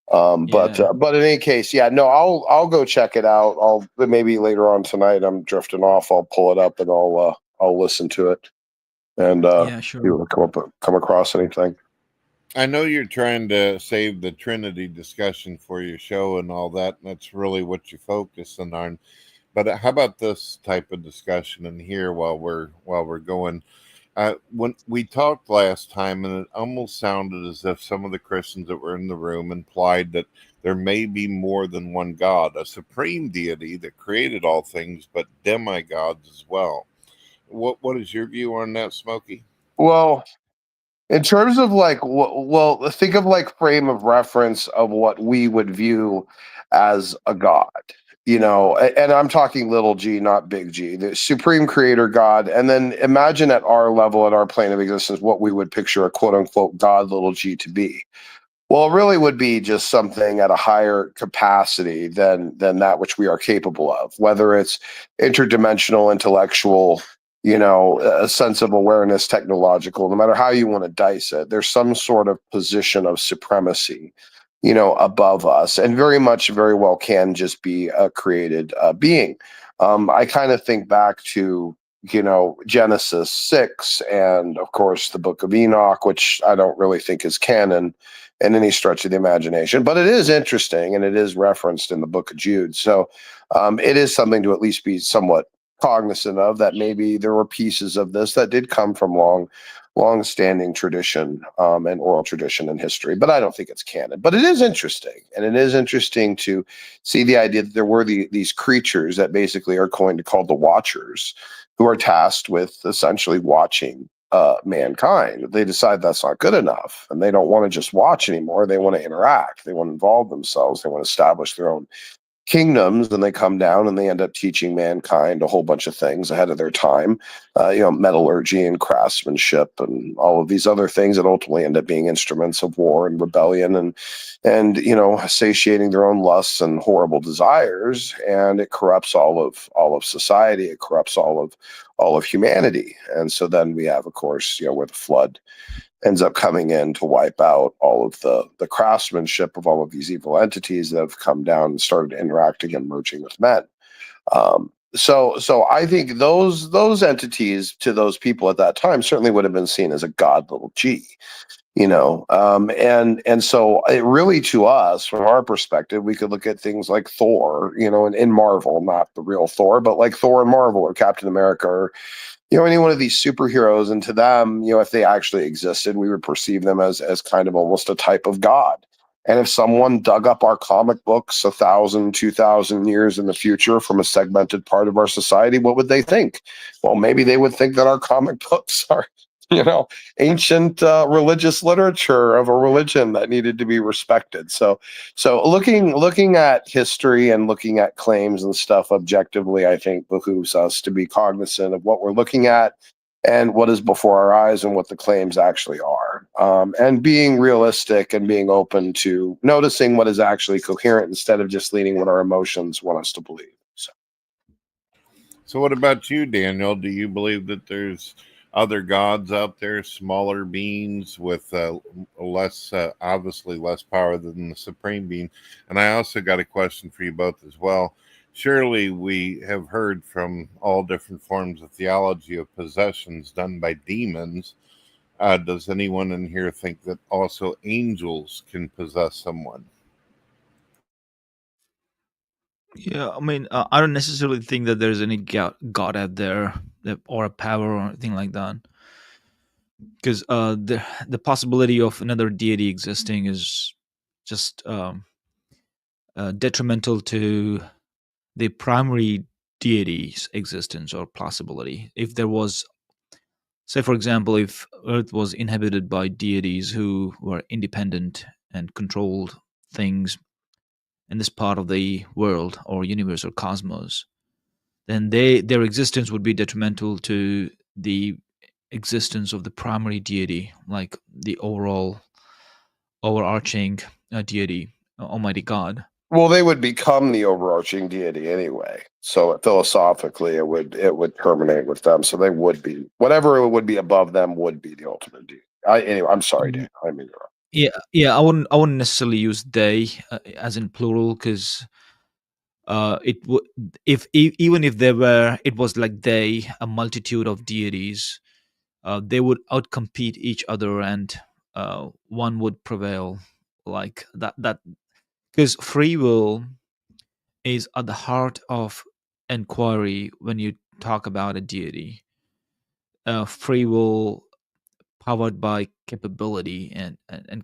But in any case, yeah, no, I'll go check it out. I'll maybe later on tonight. I'm drifting off. I'll pull it up and I'll listen to it and sure. come across anything. I know you're trying to save the Trinity discussion for your show and all that, and that's really what you're focusing on. But how about this type of discussion in here while we're going? When we talked last time, and it almost sounded as if some of the Christians that were in the room implied that there may be more than one God, a supreme deity that created all things, but demigods as well. What is your view on that, Smokey? Well, in terms of think of like frame of reference of what we would view as a god, and I'm talking little g, not big G, the supreme creator God. And then imagine at our level, at our plane of existence, what we would picture a quote unquote God, little g, to be. Well, it really would be just something at a higher capacity than that which we are capable of, whether it's interdimensional, intellectual, a sense of awareness, technological, no matter how you want to dice it. There's some sort of position of supremacy, above us, and very well can just be a created being. I kind of think back to Genesis 6 and of course the book of Enoch, which I don't really think is canon in any stretch of the imagination, but it is interesting and it is referenced in the book of Jude. So it is something to at least be somewhat cognizant of, that maybe there were pieces of this that did come from long-standing tradition and oral tradition in history, but I don't think it's canon. But it is interesting, and it is interesting to see the idea that there were these creatures that basically are called the Watchers, who are tasked with essentially watching mankind. They decide that's not good enough, and they don't want to just watch anymore. They want to interact. They want to involve themselves. They want to establish their own kingdoms, and they come down and they end up teaching mankind a whole bunch of things ahead of their time, metallurgy and craftsmanship and all of these other things that ultimately end up being instruments of war and rebellion and satiating their own lusts and horrible desires. And it corrupts all of society. It corrupts all of humanity. And so then we have, of course, where the flood ends up coming in to wipe out all of the craftsmanship of all of these evil entities that have come down and started interacting and merging with men. So I think those entities to those people at that time certainly would have been seen as a god, little g, and so it really, to us, from our perspective, we could look at things like Thor, in Marvel, not the real Thor, but like Thor in Marvel or Captain America or any one of these superheroes. And to them, if they actually existed, we would perceive them as kind of almost a type of god. And if someone dug up our comic books 1,000, 2,000 years in the future from a segmented part of our society, what would they think? Well, maybe they would think that our comic books are, ancient religious literature of a religion that needed to be respected. So looking at history and looking at claims and stuff objectively, I think behooves us to be cognizant of what we're looking at and what is before our eyes and what the claims actually are, and being realistic and being open to noticing what is actually coherent instead of just leaning what our emotions want us to believe. So what about you, Daniel? Do you believe that there's other gods out there, smaller beings with obviously less power than the supreme being? And I also got a question for you both as well. Surely we have heard from all different forms of theology of possessions done by demons. Does anyone in here think that also angels can possess someone? Yeah, I mean, I don't necessarily think that there's any god out there or a power or anything like that, because the possibility of another deity existing is just detrimental to the primary deity's existence or possibility. If there was, say, for example, if Earth was inhabited by deities who were independent and controlled things in this part of the world or universe or cosmos, then their existence would be detrimental to the existence of the primary deity, like the overarching deity, Almighty God. Well, they would become the overarching deity anyway. So philosophically, it would terminate with them. So they would be, whatever it would be above them would be the ultimate deity. Anyway, I'm sorry, Dan. I mean, Yeah. I wouldn't necessarily use they as in plural, because it would, even if there were, it was like they, a multitude of deities, they would outcompete each other, and one would prevail, like that, because free will is at the heart of inquiry when you talk about a deity. Free will powered by capability and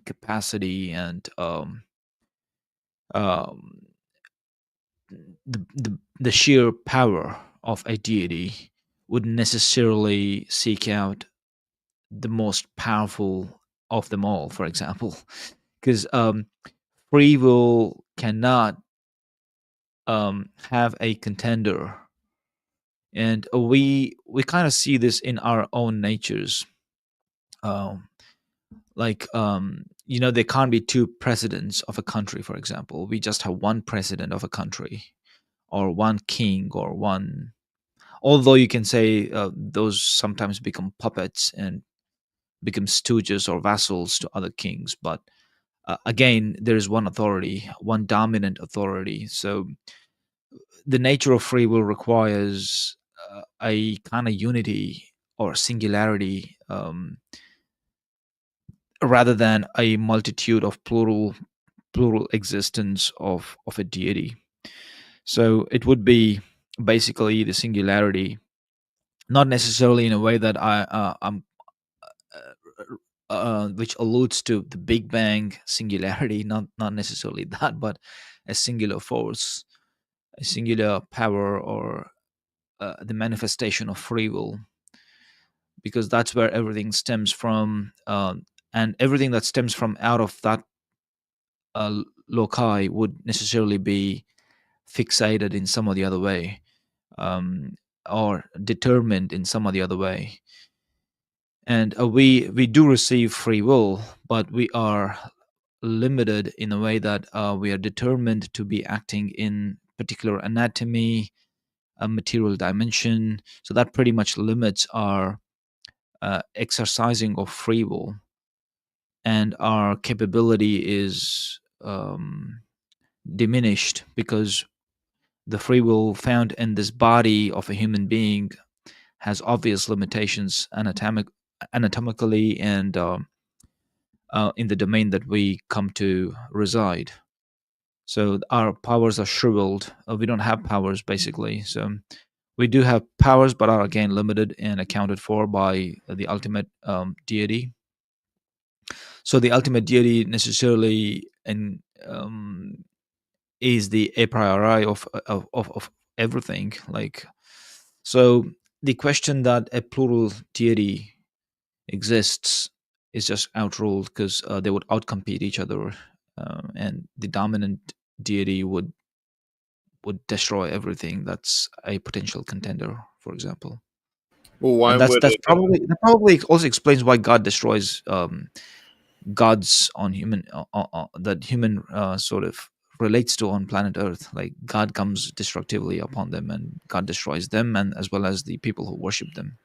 capacity, and um, the sheer power of a deity would necessarily seek out the most powerful of them all, for example, because free will cannot have a contender, and we kind of see this in our own natures. um, there can't be two presidents of a country, for example. We just have one president of a country, or one king, or one, although you can say those sometimes become puppets and become stooges or vassals to other kings, but again, there is one authority, one dominant authority. So the nature of free will requires a kind of unity or singularity, rather than a multitude of plural existence of a deity. So it would be basically the singularity, not necessarily in a way that I'm which alludes to the Big Bang singularity, not necessarily that, but a singular force, a singular power, or the manifestation of free will, because that's where everything stems from, and everything that stems from out of that loci would necessarily be fixated in some or the other way, um, or determined in some or the other way. And we do receive free will, but we are limited in a way that we are determined to be acting in particular anatomy, a material dimension. So that pretty much limits our exercising of free will, and our capability is diminished, because the free will found in this body of a human being has obvious limitations, anatomically, and in the domain that we come to reside. So our powers are shriveled. We don't have powers, basically. So we do have powers, but are again limited and accounted for by the ultimate deity. So the ultimate deity necessarily and is the a priori of everything. Like, so the question that a plural deity exists is just outruled, because they would outcompete each other, and the dominant deity would destroy everything that's a potential contender, for example. Well, why And that's would that's it? probably that probably also explains why God destroys gods on human, that human sort of relates to on planet Earth. Like, God comes destructively upon them, and God destroys them, and as well as the people who worship them.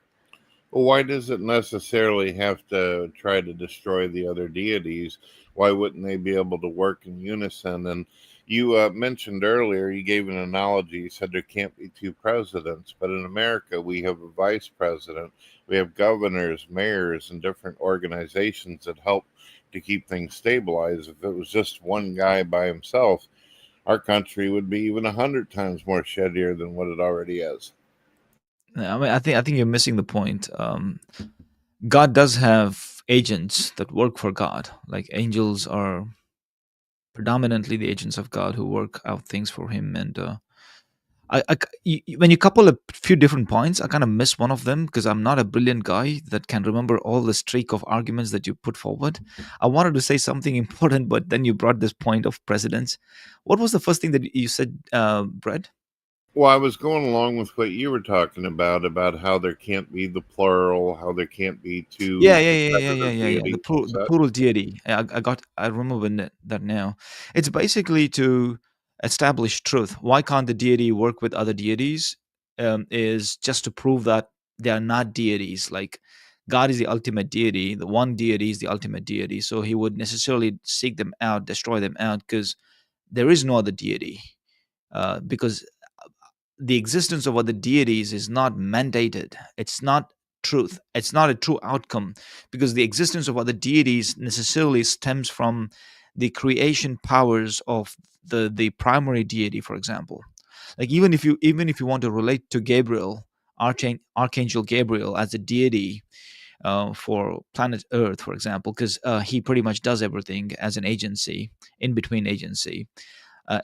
Well, why does it necessarily have to try to destroy the other deities? Why wouldn't they be able to work in unison? And you mentioned earlier, you gave an analogy. You said there can't be two presidents, but in America, we have a vice president, we have governors, mayors, and different organizations that help to keep things stabilized. If it was just one guy by himself, our country would be even 100 times more shittier than what it already is. I mean, I think you're missing the point. God does have agents that work for God. Like, angels are predominantly the agents of God who work out things for Him. And when you couple a few different points, I kind of miss one of them, because I'm not a brilliant guy that can remember all the streak of arguments that you put forward. I wanted to say something important, but then you brought this point of precedence. What was the first thing that you said, Brett? Well, I was going along with what you were talking about how there can't be the plural, how there can't be Yeah, two yeah, yeah, yeah, yeah, competitive yeah, yeah. The deities. plural, What's the that? plural deity. I remember that now. It's basically to establish truth. Why can't the deity work with other deities? Is just to prove that they are not deities. Like, God is the ultimate deity. The one deity is the ultimate deity. So he would necessarily seek them out, destroy them out, because there is no other deity. Because the existence of other deities is not mandated. It's not truth. It's not a true outcome, because the existence of other deities necessarily stems from the creation powers of the primary deity, for example. Like even if you want to relate to Gabriel, Archangel Gabriel, as a deity for planet Earth, for example, because he pretty much does everything as an agency, in between agency.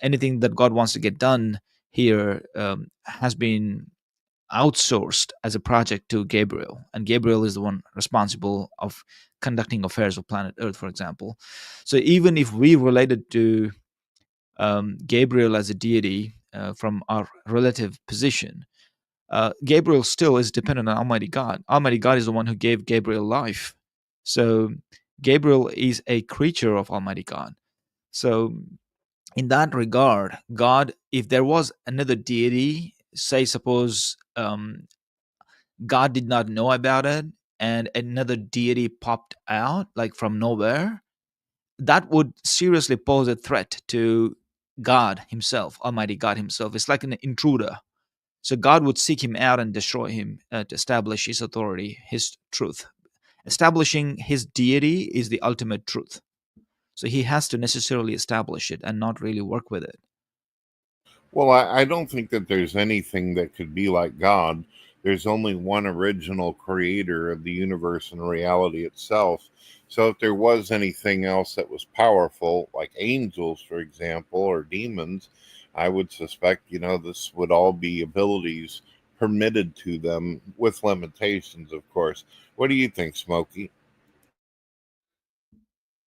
Anything that God wants to get done here has been outsourced as a project to Gabriel, and Gabriel is the one responsible of conducting affairs of planet Earth, for example. So even if we related to Gabriel as a deity from our relative position, Gabriel still is dependent on Almighty God. Almighty God is the one who gave Gabriel life. So Gabriel is a creature of Almighty God. So in that regard, God, if there was another deity, say suppose God did not know about it and another deity popped out like from nowhere, that would seriously pose a threat to God himself, Almighty God himself. It's like an intruder. So God would seek him out and destroy him to establish his authority, his truth. Establishing his deity is the ultimate truth. So he has to necessarily establish it and not really work with it. Well, I don't think that there's anything that could be like God. There's only one original creator of the universe and reality itself. So if there was anything else that was powerful, like angels, for example, or demons, I would suspect, this would all be abilities permitted to them with limitations, of course. What do you think, Smokey?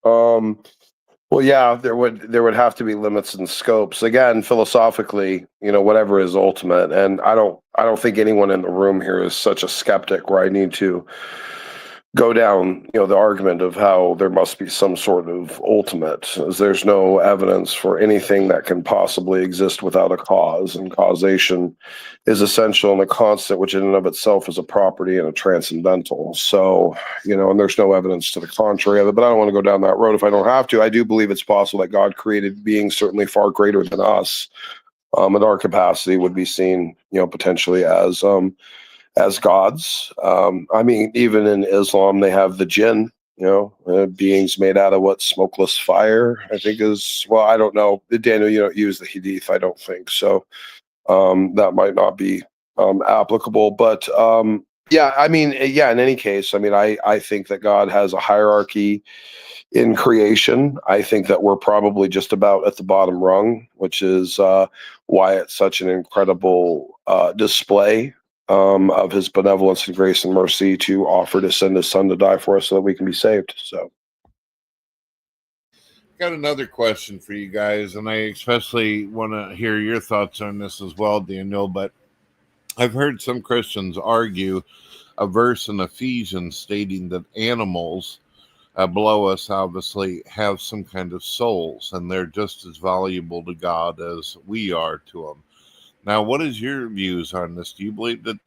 Well, yeah, there would have to be limits and scopes. Again, philosophically, whatever is ultimate, and I don't think anyone in the room here is such a skeptic where I need to go down, the argument of how there must be some sort of ultimate, as there's no evidence for anything that can possibly exist without a cause, and causation is essential and a constant, which in and of itself is a property and a transcendental. So, and there's no evidence to the contrary of it, but I don't want to go down that road if I don't have to. I do believe it's possible that God created beings certainly far greater than us, and our capacity would be seen, potentially as gods. I mean, even in Islam, they have the jinn, beings made out of smokeless fire, I think is, well, I don't know. Daniel, you don't use the hadith, I don't think. So that might not be applicable. But yeah, I mean, yeah, in any case, I mean, I think that God has a hierarchy in creation. I think that we're probably just about at the bottom rung, which is why it's such an incredible display of his benevolence and grace and mercy to offer to send his son to die for us so that we can be saved. So, Got another question for you guys, and I especially want to hear your thoughts on this as well, Daniel. But I've heard some Christians argue a verse in Ephesians stating that animals below us obviously have some kind of souls, and they're just as valuable to God as we are to them. Now, what is your views on this? Do you believe that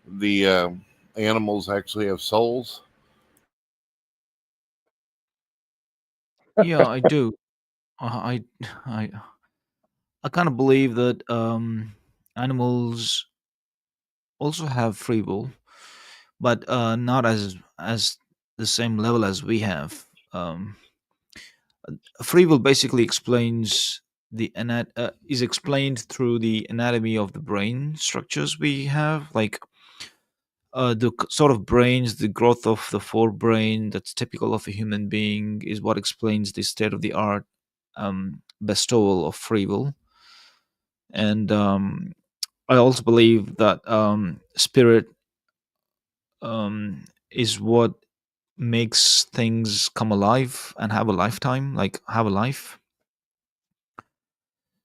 the animals actually have souls? Yeah, I do. I I kind of believe that animals also have free will, but not as the same level as we have. Free will basically explains is explained through the anatomy of the brain structures we have, like sort of brains, the growth of the forebrain that's typical of a human being is what explains the state of the art bestowal of free will. And I also believe that spirit is what makes things come alive and have a lifetime, like have a life.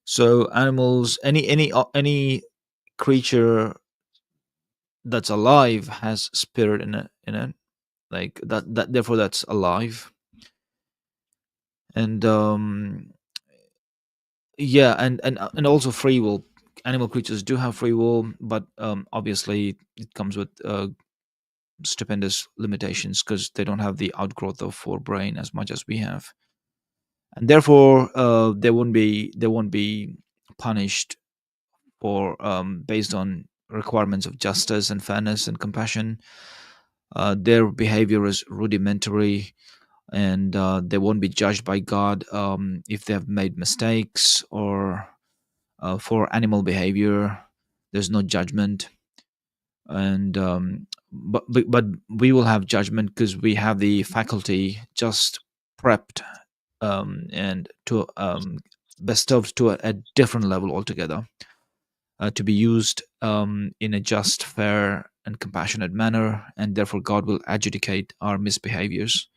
So animals, any creature that's alive has spirit in it, like that therefore that's alive. And yeah, and also free will. Animal creatures do have free will, but obviously it comes with stupendous limitations because they don't have the outgrowth of forebrain as much as we have, and therefore they won't be punished for based on requirements of justice and fairness and compassion. Their behavior is rudimentary, and they won't be judged by God if they have made mistakes, or for animal behavior there's no judgment. And but we will have judgment because we have the faculty just prepped and to bestowed to a different level altogether, to be used in a just, fair, and compassionate manner, and therefore God will adjudicate our misbehaviors.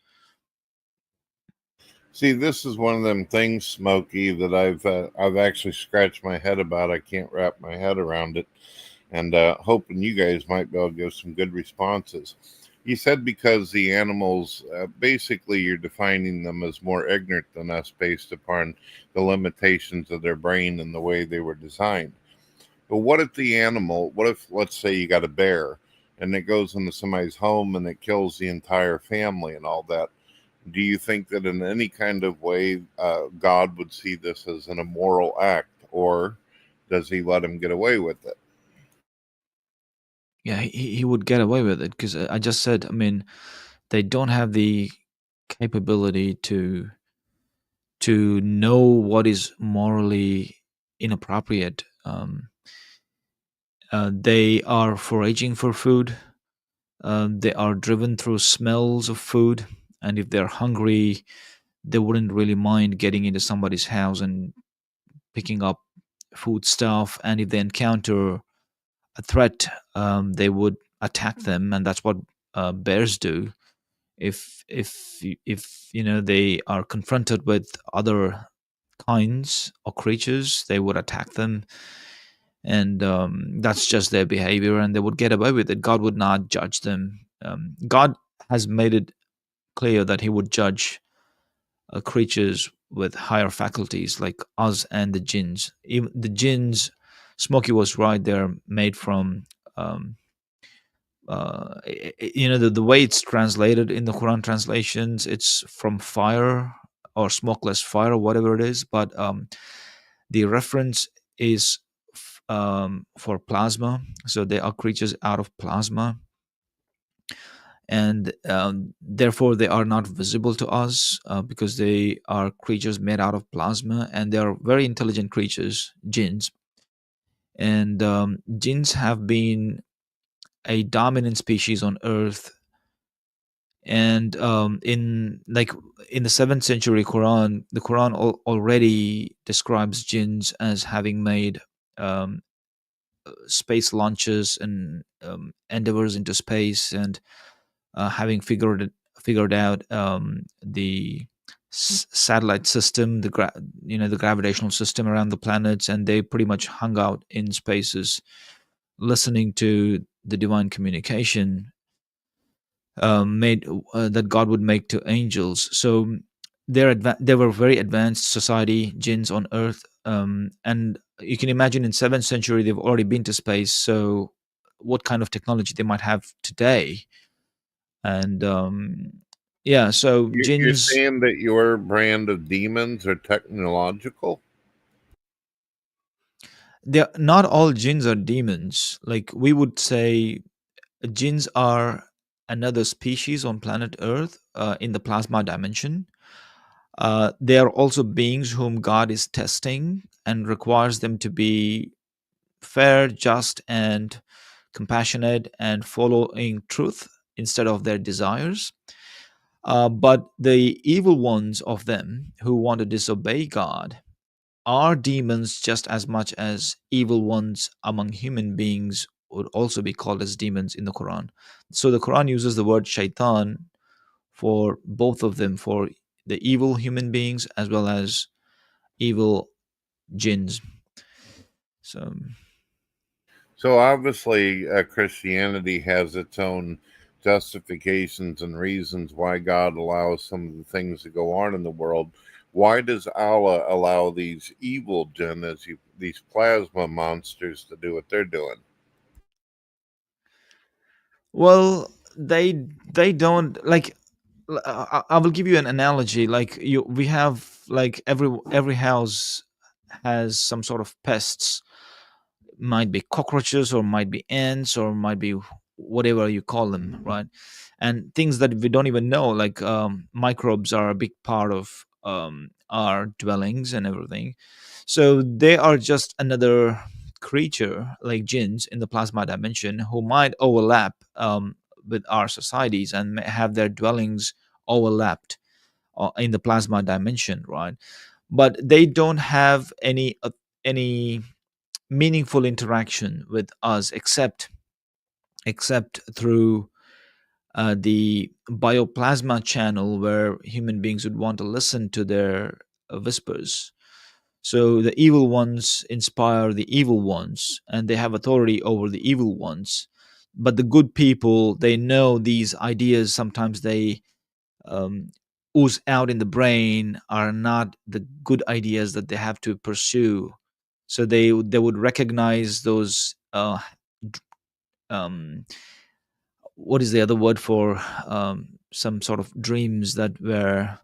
See, this is one of them things, Smokey, that I've actually scratched my head about. I can't wrap my head around it, and hoping you guys might be able to give some good responses. You said because the animals, basically, you're defining them as more ignorant than us based upon the limitations of their brain and the way they were designed. But what if the animal, what if, let's say, you got a bear and it goes into somebody's home and it kills the entire family and all that? Do you think that in any kind of way God would see this as an immoral act, or does he let him get away with it? Yeah, he would get away with it because I just said, I mean, they don't have the capability to know what is morally inappropriate. They are foraging for food. They are driven through smells of food, and if they're hungry, they wouldn't really mind getting into somebody's house and picking up food stuff. And if they encounter a threat, they would attack them, and that's what bears do. If they are confronted with other kinds or creatures, they would attack them, and that's just their behavior, and they would get away with it. God would not judge them. God has made it clear that He would judge creatures with higher faculties like us and the jinns. Even the jinns, Smokey was right, they're made from um, the way it's translated in the Quran translations, it's from fire or smokeless fire or whatever it is, but the reference is for plasma, so they are creatures out of plasma, and therefore they are not visible to us because they are creatures made out of plasma, and they are very intelligent creatures, jinns. And jinns have been a dominant species on earth, and in the 7th century Quran, the Quran already describes jinns as having made um, space launches and endeavors into space, and having figured out the satellite system, the gravitational system around the planets, and they pretty much hung out in spaces listening to the divine communication made that God would make to angels. So they were very advanced society, jinns on Earth, and you can imagine in 7th century they've already been to space. So what kind of technology they might have today? And yeah, so You're jinns. saying that your brand of demons are technological? They're not all jinns are demons. Like we would say, jinns are another species on planet Earth in the plasma dimension. They are also beings whom God is testing and requires them to be fair, just, and compassionate and following truth instead of their desires. But the evil ones of them who want to disobey God are demons just as much as evil ones among human beings would also be called as demons in the Quran. So the Quran uses the word shaitan for both of them, for the evil human beings as well as evil jinns. So So obviously, Christianity has its own justifications and reasons why God allows some of the things to go on in the world. Why does Allah allow these evil jinn, these plasma monsters, to do what they're doing? well, they don't like. I will give you an analogy. Like we have like every house has some sort of pests. Might be cockroaches, or might be ants, or might be whatever you call them, right? And things that we don't even know, like microbes are a big part of our dwellings and everything. So they are just another creature, like jinns in the plasma dimension, who might overlap with our societies and may have their dwellings overlapped in the plasma dimension, right? But they don't have any meaningful interaction with us except through the bioplasma channel, where human beings would want to listen to their whispers. So the evil ones inspire the evil ones, and they have authority over the evil ones. But the good people, they know these ideas. Sometimes they um, ooze out in the brain are not the good ideas that they have to pursue. So they would recognize those um, what is the other word for some sort of dreams that were,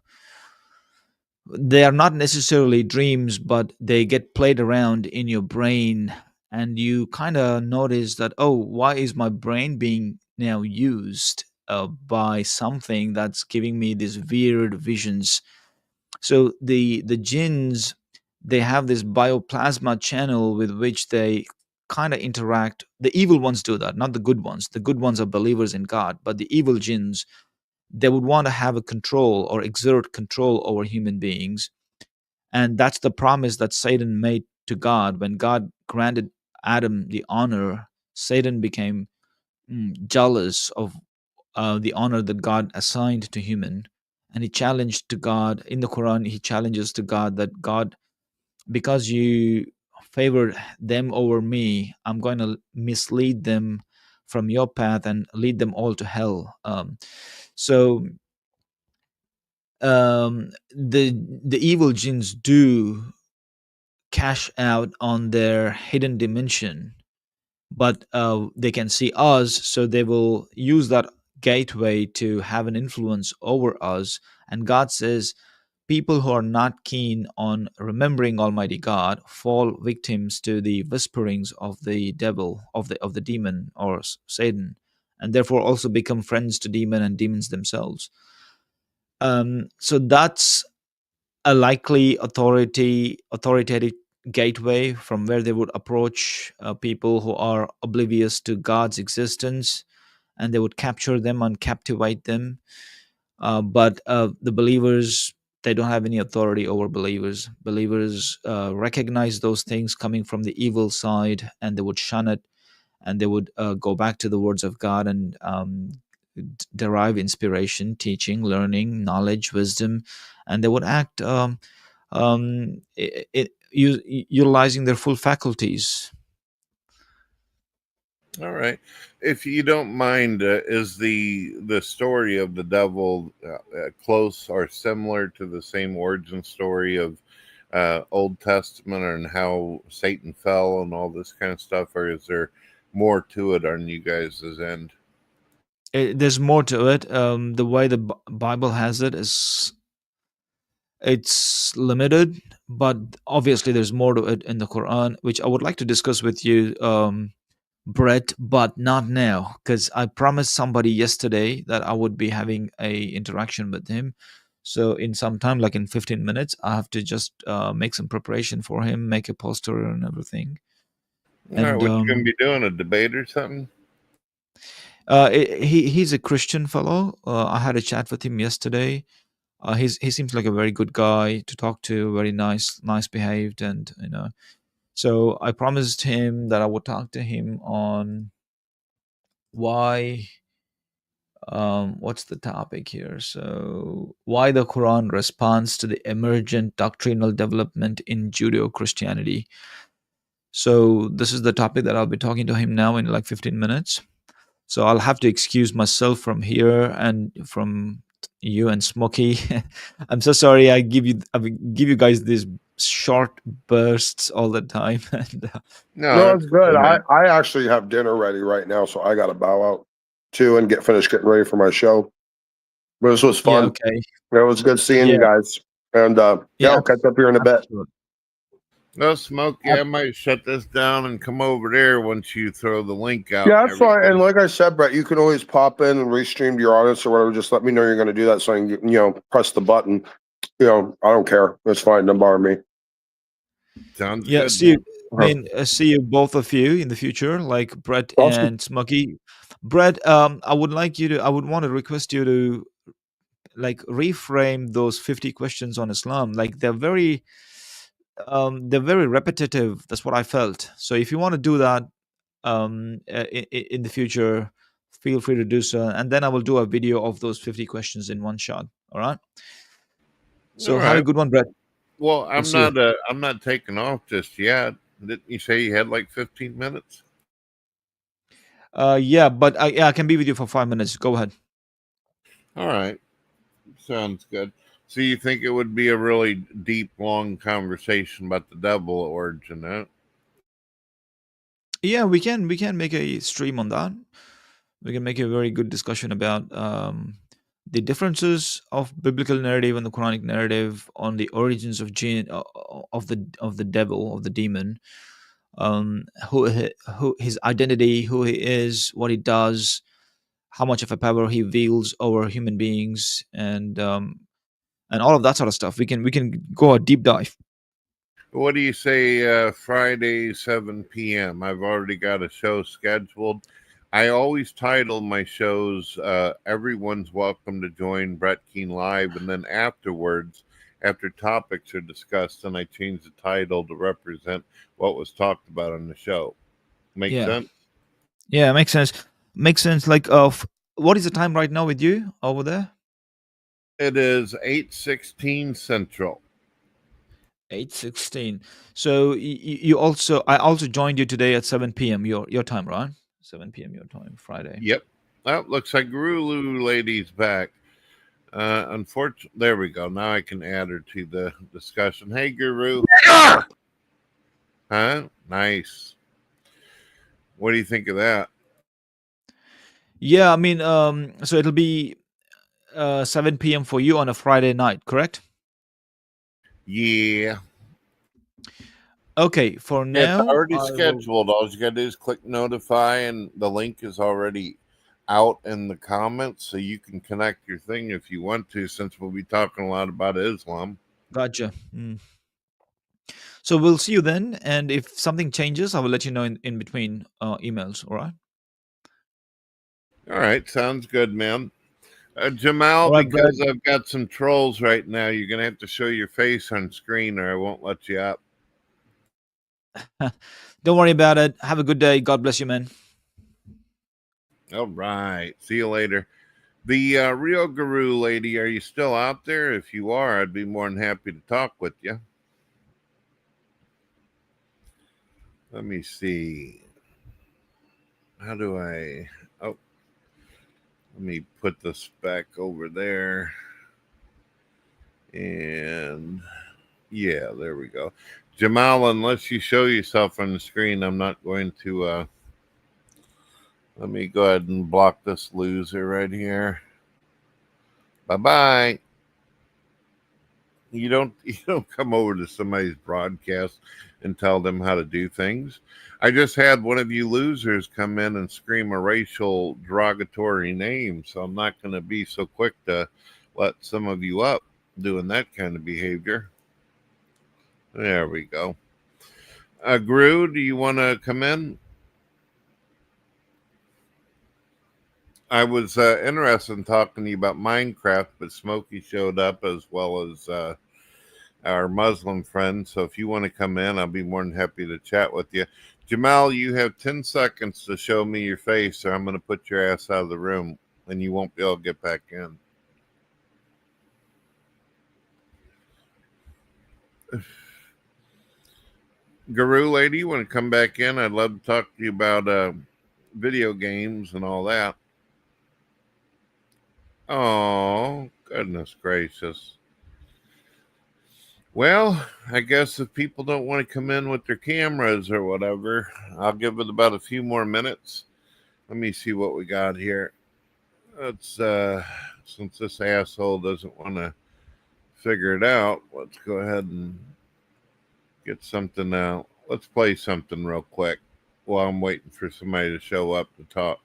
they are not necessarily dreams, but they get played around in your brain, and you kind of notice that, oh, why is my brain being now used by something that's giving me these weird visions. So the jinns, they have this bioplasma channel with which they kind of interact. The evil ones do that, not the good ones. The good ones are believers in God, but the evil jinns, they would want to have a control or exert control over human beings. And that's the promise that Satan made to God. When God granted Adam the honor, Satan became jealous of the honor that God assigned to human. And he challenged to God in the Quran, he challenges to God that, God, because you favored them over me, I'm going to mislead them from your path and lead them all to hell. So the evil jinns do cash out on their hidden dimension, but they can see us, so they will use that gateway to have an influence over us. And God says people who are not keen on remembering Almighty God fall victims to the whisperings of the devil, of the demon or Satan, and therefore also become friends to demon and demons themselves. So that's a likely authoritative gateway from where they would approach people who are oblivious to God's existence, and they would capture them and captivate them. But the believers, they don't have any authority over believers. Believers recognize those things coming from the evil side, and they would shun it, and they would go back to the words of God and derive inspiration, teaching, learning, knowledge, wisdom, and they would act utilizing their full faculties. All right. If you don't mind, is the story of the devil close or similar to the same origin story of Old Testament, and how Satan fell and all this kind of stuff, or is there more to it on you guys' end? There's more to it. The way the Bible has it is, it's limited, but obviously there's more to it in the Quran, which I would like to discuss with you, Brett, but not now, because I promised somebody yesterday that I would be having a interaction with him. So in some time, like in 15 minutes, I have to just make some preparation for him, make a poster and everything. All right, And what you gonna be doing? A debate or something? he's a Christian fellow. I had a chat with him yesterday. He seems like a very good guy to talk to, very nice behaved, and So I promised him that I would talk to him on why. What's the topic here? So why the Quran responds to the emergent doctrinal development in Judeo-Christianity. So this is the topic that I'll be talking to him now in like 15 minutes. So I'll have to excuse myself from here and from you and Smokey. I'm so sorry. I give you guys these short bursts all the time. And, No, No, that's it's good. cool, man. I actually have dinner ready right now, so I got to bow out. too and finished getting ready for my show. But this was fun. Yeah, okay. It was good seeing you guys. And I'll catch up here in a bit. No, Smokey, I might shut this down and come over there once you throw the link out. Yeah, that's fine. And like I said, Brett, you can always pop in and restream to your audience or whatever. Just let me know you're going to do that so I can, press the button. I don't care. It's fine. Don't bother me. Sounds yeah, good. See you both of you in the future, like Brett and Smokey. Brett, I would want to request you to like reframe those 50 questions on Islam. Like they're very repetitive. That's what I felt. So if you want to do that in the future, feel free to do so, and then I will do a video of those 50 questions in one shot. All right. So have a good one, Brett. Well, I'm not taking off just yet. Didn't you say you had like 15 minutes? Yeah, but I can be with you for 5 minutes. Go ahead. All right. Sounds good. So you think it would be a really deep, long conversation about the devil origin, huh? Yeah, we can make a stream on that. We can make a very good discussion about the differences of biblical narrative and the Quranic narrative on the origins of the devil, of the demon, who his identity, who he is, what he does, how much of a power he wields over human beings, and all of that sort of stuff. We can go a deep dive. What do you say Friday, 7 p.m.? I've already got a show scheduled. I always title my shows, Everyone's Welcome to Join Brett Keane Live, and then afterwards, after topics are discussed, then I change the title to represent what was talked about on the show. Make sense? Yeah, makes sense. Makes sense. Like, what is the time right now with you over there? It is 8:16 Central. 8:16. So I also joined you today at 7 p.m. your time, right? 7 p.m. your time, Friday. Yep. That looks like Guru Lady's back. Unfortunately, there we go. Now I can add her to the discussion. Hey, Guru. Huh? Nice. What do you think of that? Yeah, I mean, so it'll be 7 p.m. for you on a Friday night, correct? Yeah. Okay, for now. It's already scheduled. All you gotta do is click notify, and the link is already out in the comments, so you can connect your thing if you want to, since we'll be talking a lot about Islam. Gotcha. So we'll see you then, and if something changes, I will let you know in between emails. All right. All right, sounds good, man. Jamal, right, because I've got some trolls right now, you're gonna have to show your face on screen, or I won't let you up. Don't worry about it. Have a good day. God bless you, man. All right. See you later. The real Guru Lady, are you still out there? If you are, I'd be more than happy to talk with you. Let me see. How do I... Oh. Let me put this back over there. And... Yeah, there we go. Jamal, unless you show yourself on the screen, I'm not going to... Let me go ahead and block this loser right here. Bye-bye. You don't come over to somebody's broadcast and tell them how to do things. I just had one of you losers come in and scream a racial derogatory name, so I'm not going to be so quick to let some of you up doing that kind of behavior. There we go. Gru, do you want to come in? I was interested in talking to you about Minecraft, but Smokey showed up as well as our Muslim friend. So if you want to come in, I'll be more than happy to chat with you. Jamal, you have 10 seconds to show me your face, or I'm going to put your ass out of the room, and you won't be able to get back in. Guru Lady, you want to come back in? I'd love to talk to you about video games and all that. Oh, goodness gracious. Well, I guess if people don't want to come in with their cameras or whatever, I'll give it about a few more minutes. Let me see what we got here. Let's since this asshole doesn't want to figure it out, let's go ahead and get something out. Let's play something real quick while I'm waiting for somebody to show up to talk.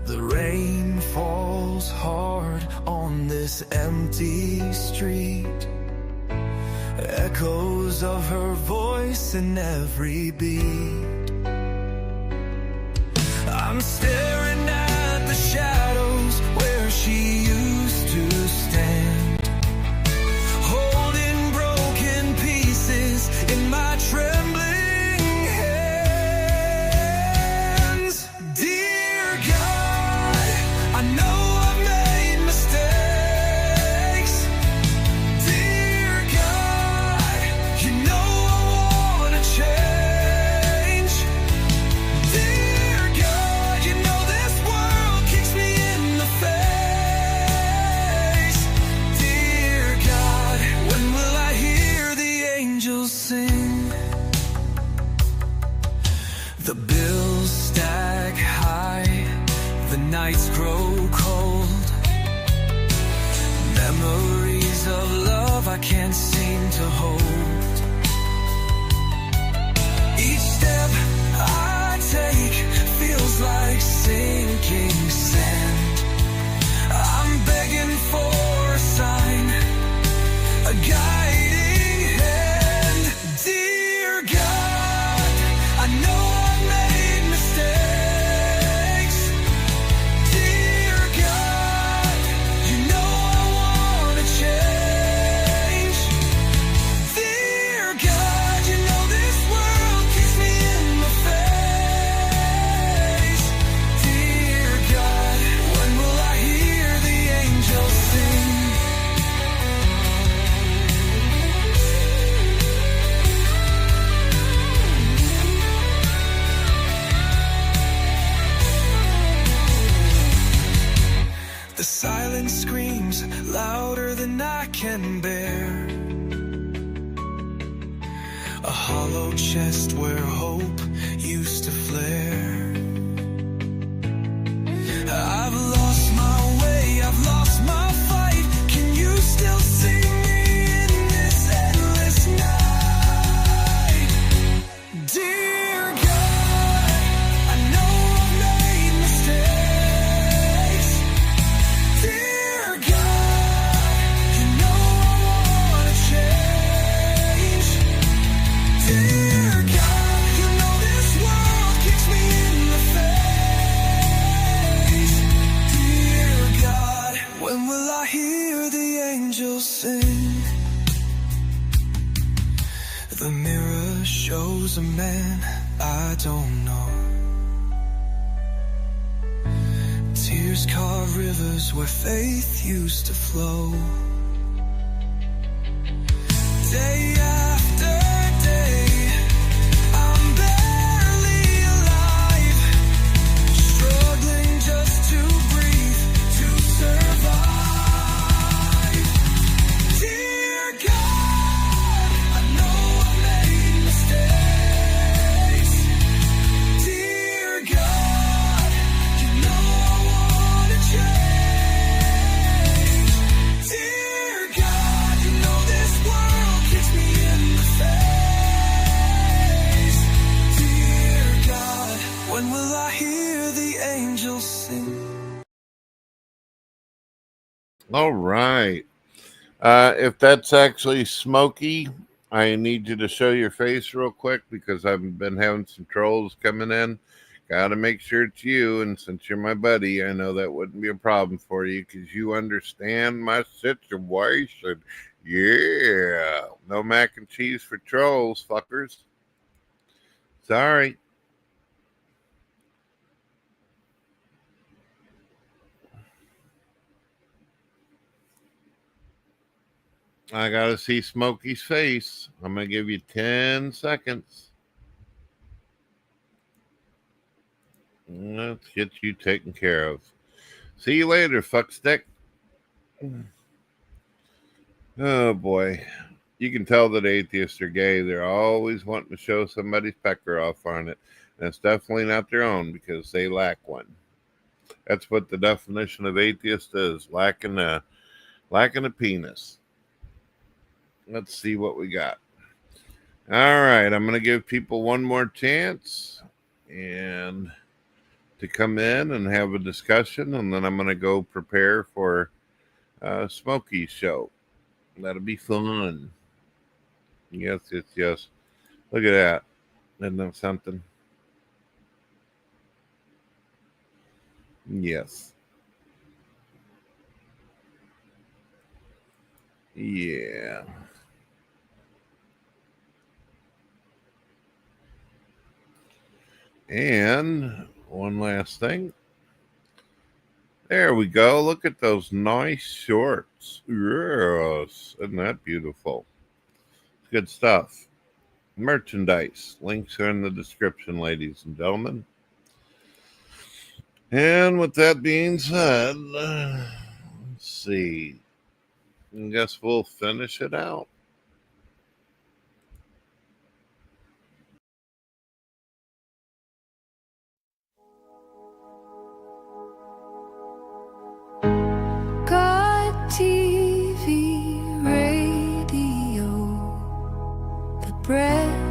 The rain falls hard on this empty street. Echoes of her voice in every beat. I'm staring at the shadows where she used to stand, holding broken pieces in my trembling hands. Dear God, I know I've made mistakes. Dear God, you know I wanna change. Dear God, you know this world kicks me in the face. Dear God, when will I hear the angels sing? The bills stack high, the nights grow cold. Memories of love I can't seem to hold. Each step I take feels like sinking sand. I'm begging for a sign, a guiding hand. Dear God, I know I've made mistakes. Dear God, you know I wanna change. Dear God, you know this world kicks me in the face. Dear God, when will I hear the angels sing? The silence screams louder than I can bear. A hollow chest where hope used to flare. I've lost my way, I've lost my fight. Can you still see me in this endless night? Dear God, I know I've made mistakes. Dear God, you know I wanna change. Dear God, you know this world kicks me in the face. Dear God, when will I hear the angels sing? The mirror shows a man I don't know. Tears carve rivers where faith used to flow. Day after day, I'm barely alive, struggling just to breathe, to survive. Dear God, I know I've made mistakes. Dear God, you know I wanna change. Dear God, you know this world kicks me in the face. Dear God, when will I hear the angels sing? All right. If that's actually Smokey, I need you to show your face real quick because I've been having some trolls coming in. Got to make sure it's you. And since you're my buddy, I know that wouldn't be a problem for you because you understand my situation. Yeah. No mac and cheese for trolls, fuckers. Sorry. I got to see Smokey's face. I'm going to give you 10 seconds. Let's get you taken care of. See you later, fuckstick. Oh boy. You can tell that atheists are gay. They're always wanting to show somebody's pecker off on it. And it's definitely not their own because they lack one. That's what the definition of atheist is, lacking a penis. Let's see what we got. All right, I'm going to give people one more chance and to come in and have a discussion, and then I'm going to go prepare for Smokey's show. That'll be fun. Yes. Look at that. Isn't that something? Yes. Yeah. And one last thing. There we go. Look at those nice shorts. Yes. Isn't that beautiful? Good stuff. Merchandise. Links are in the description, ladies and gentlemen. And with that being said, let's see. I guess we'll finish it out. GodTV Radio, the bread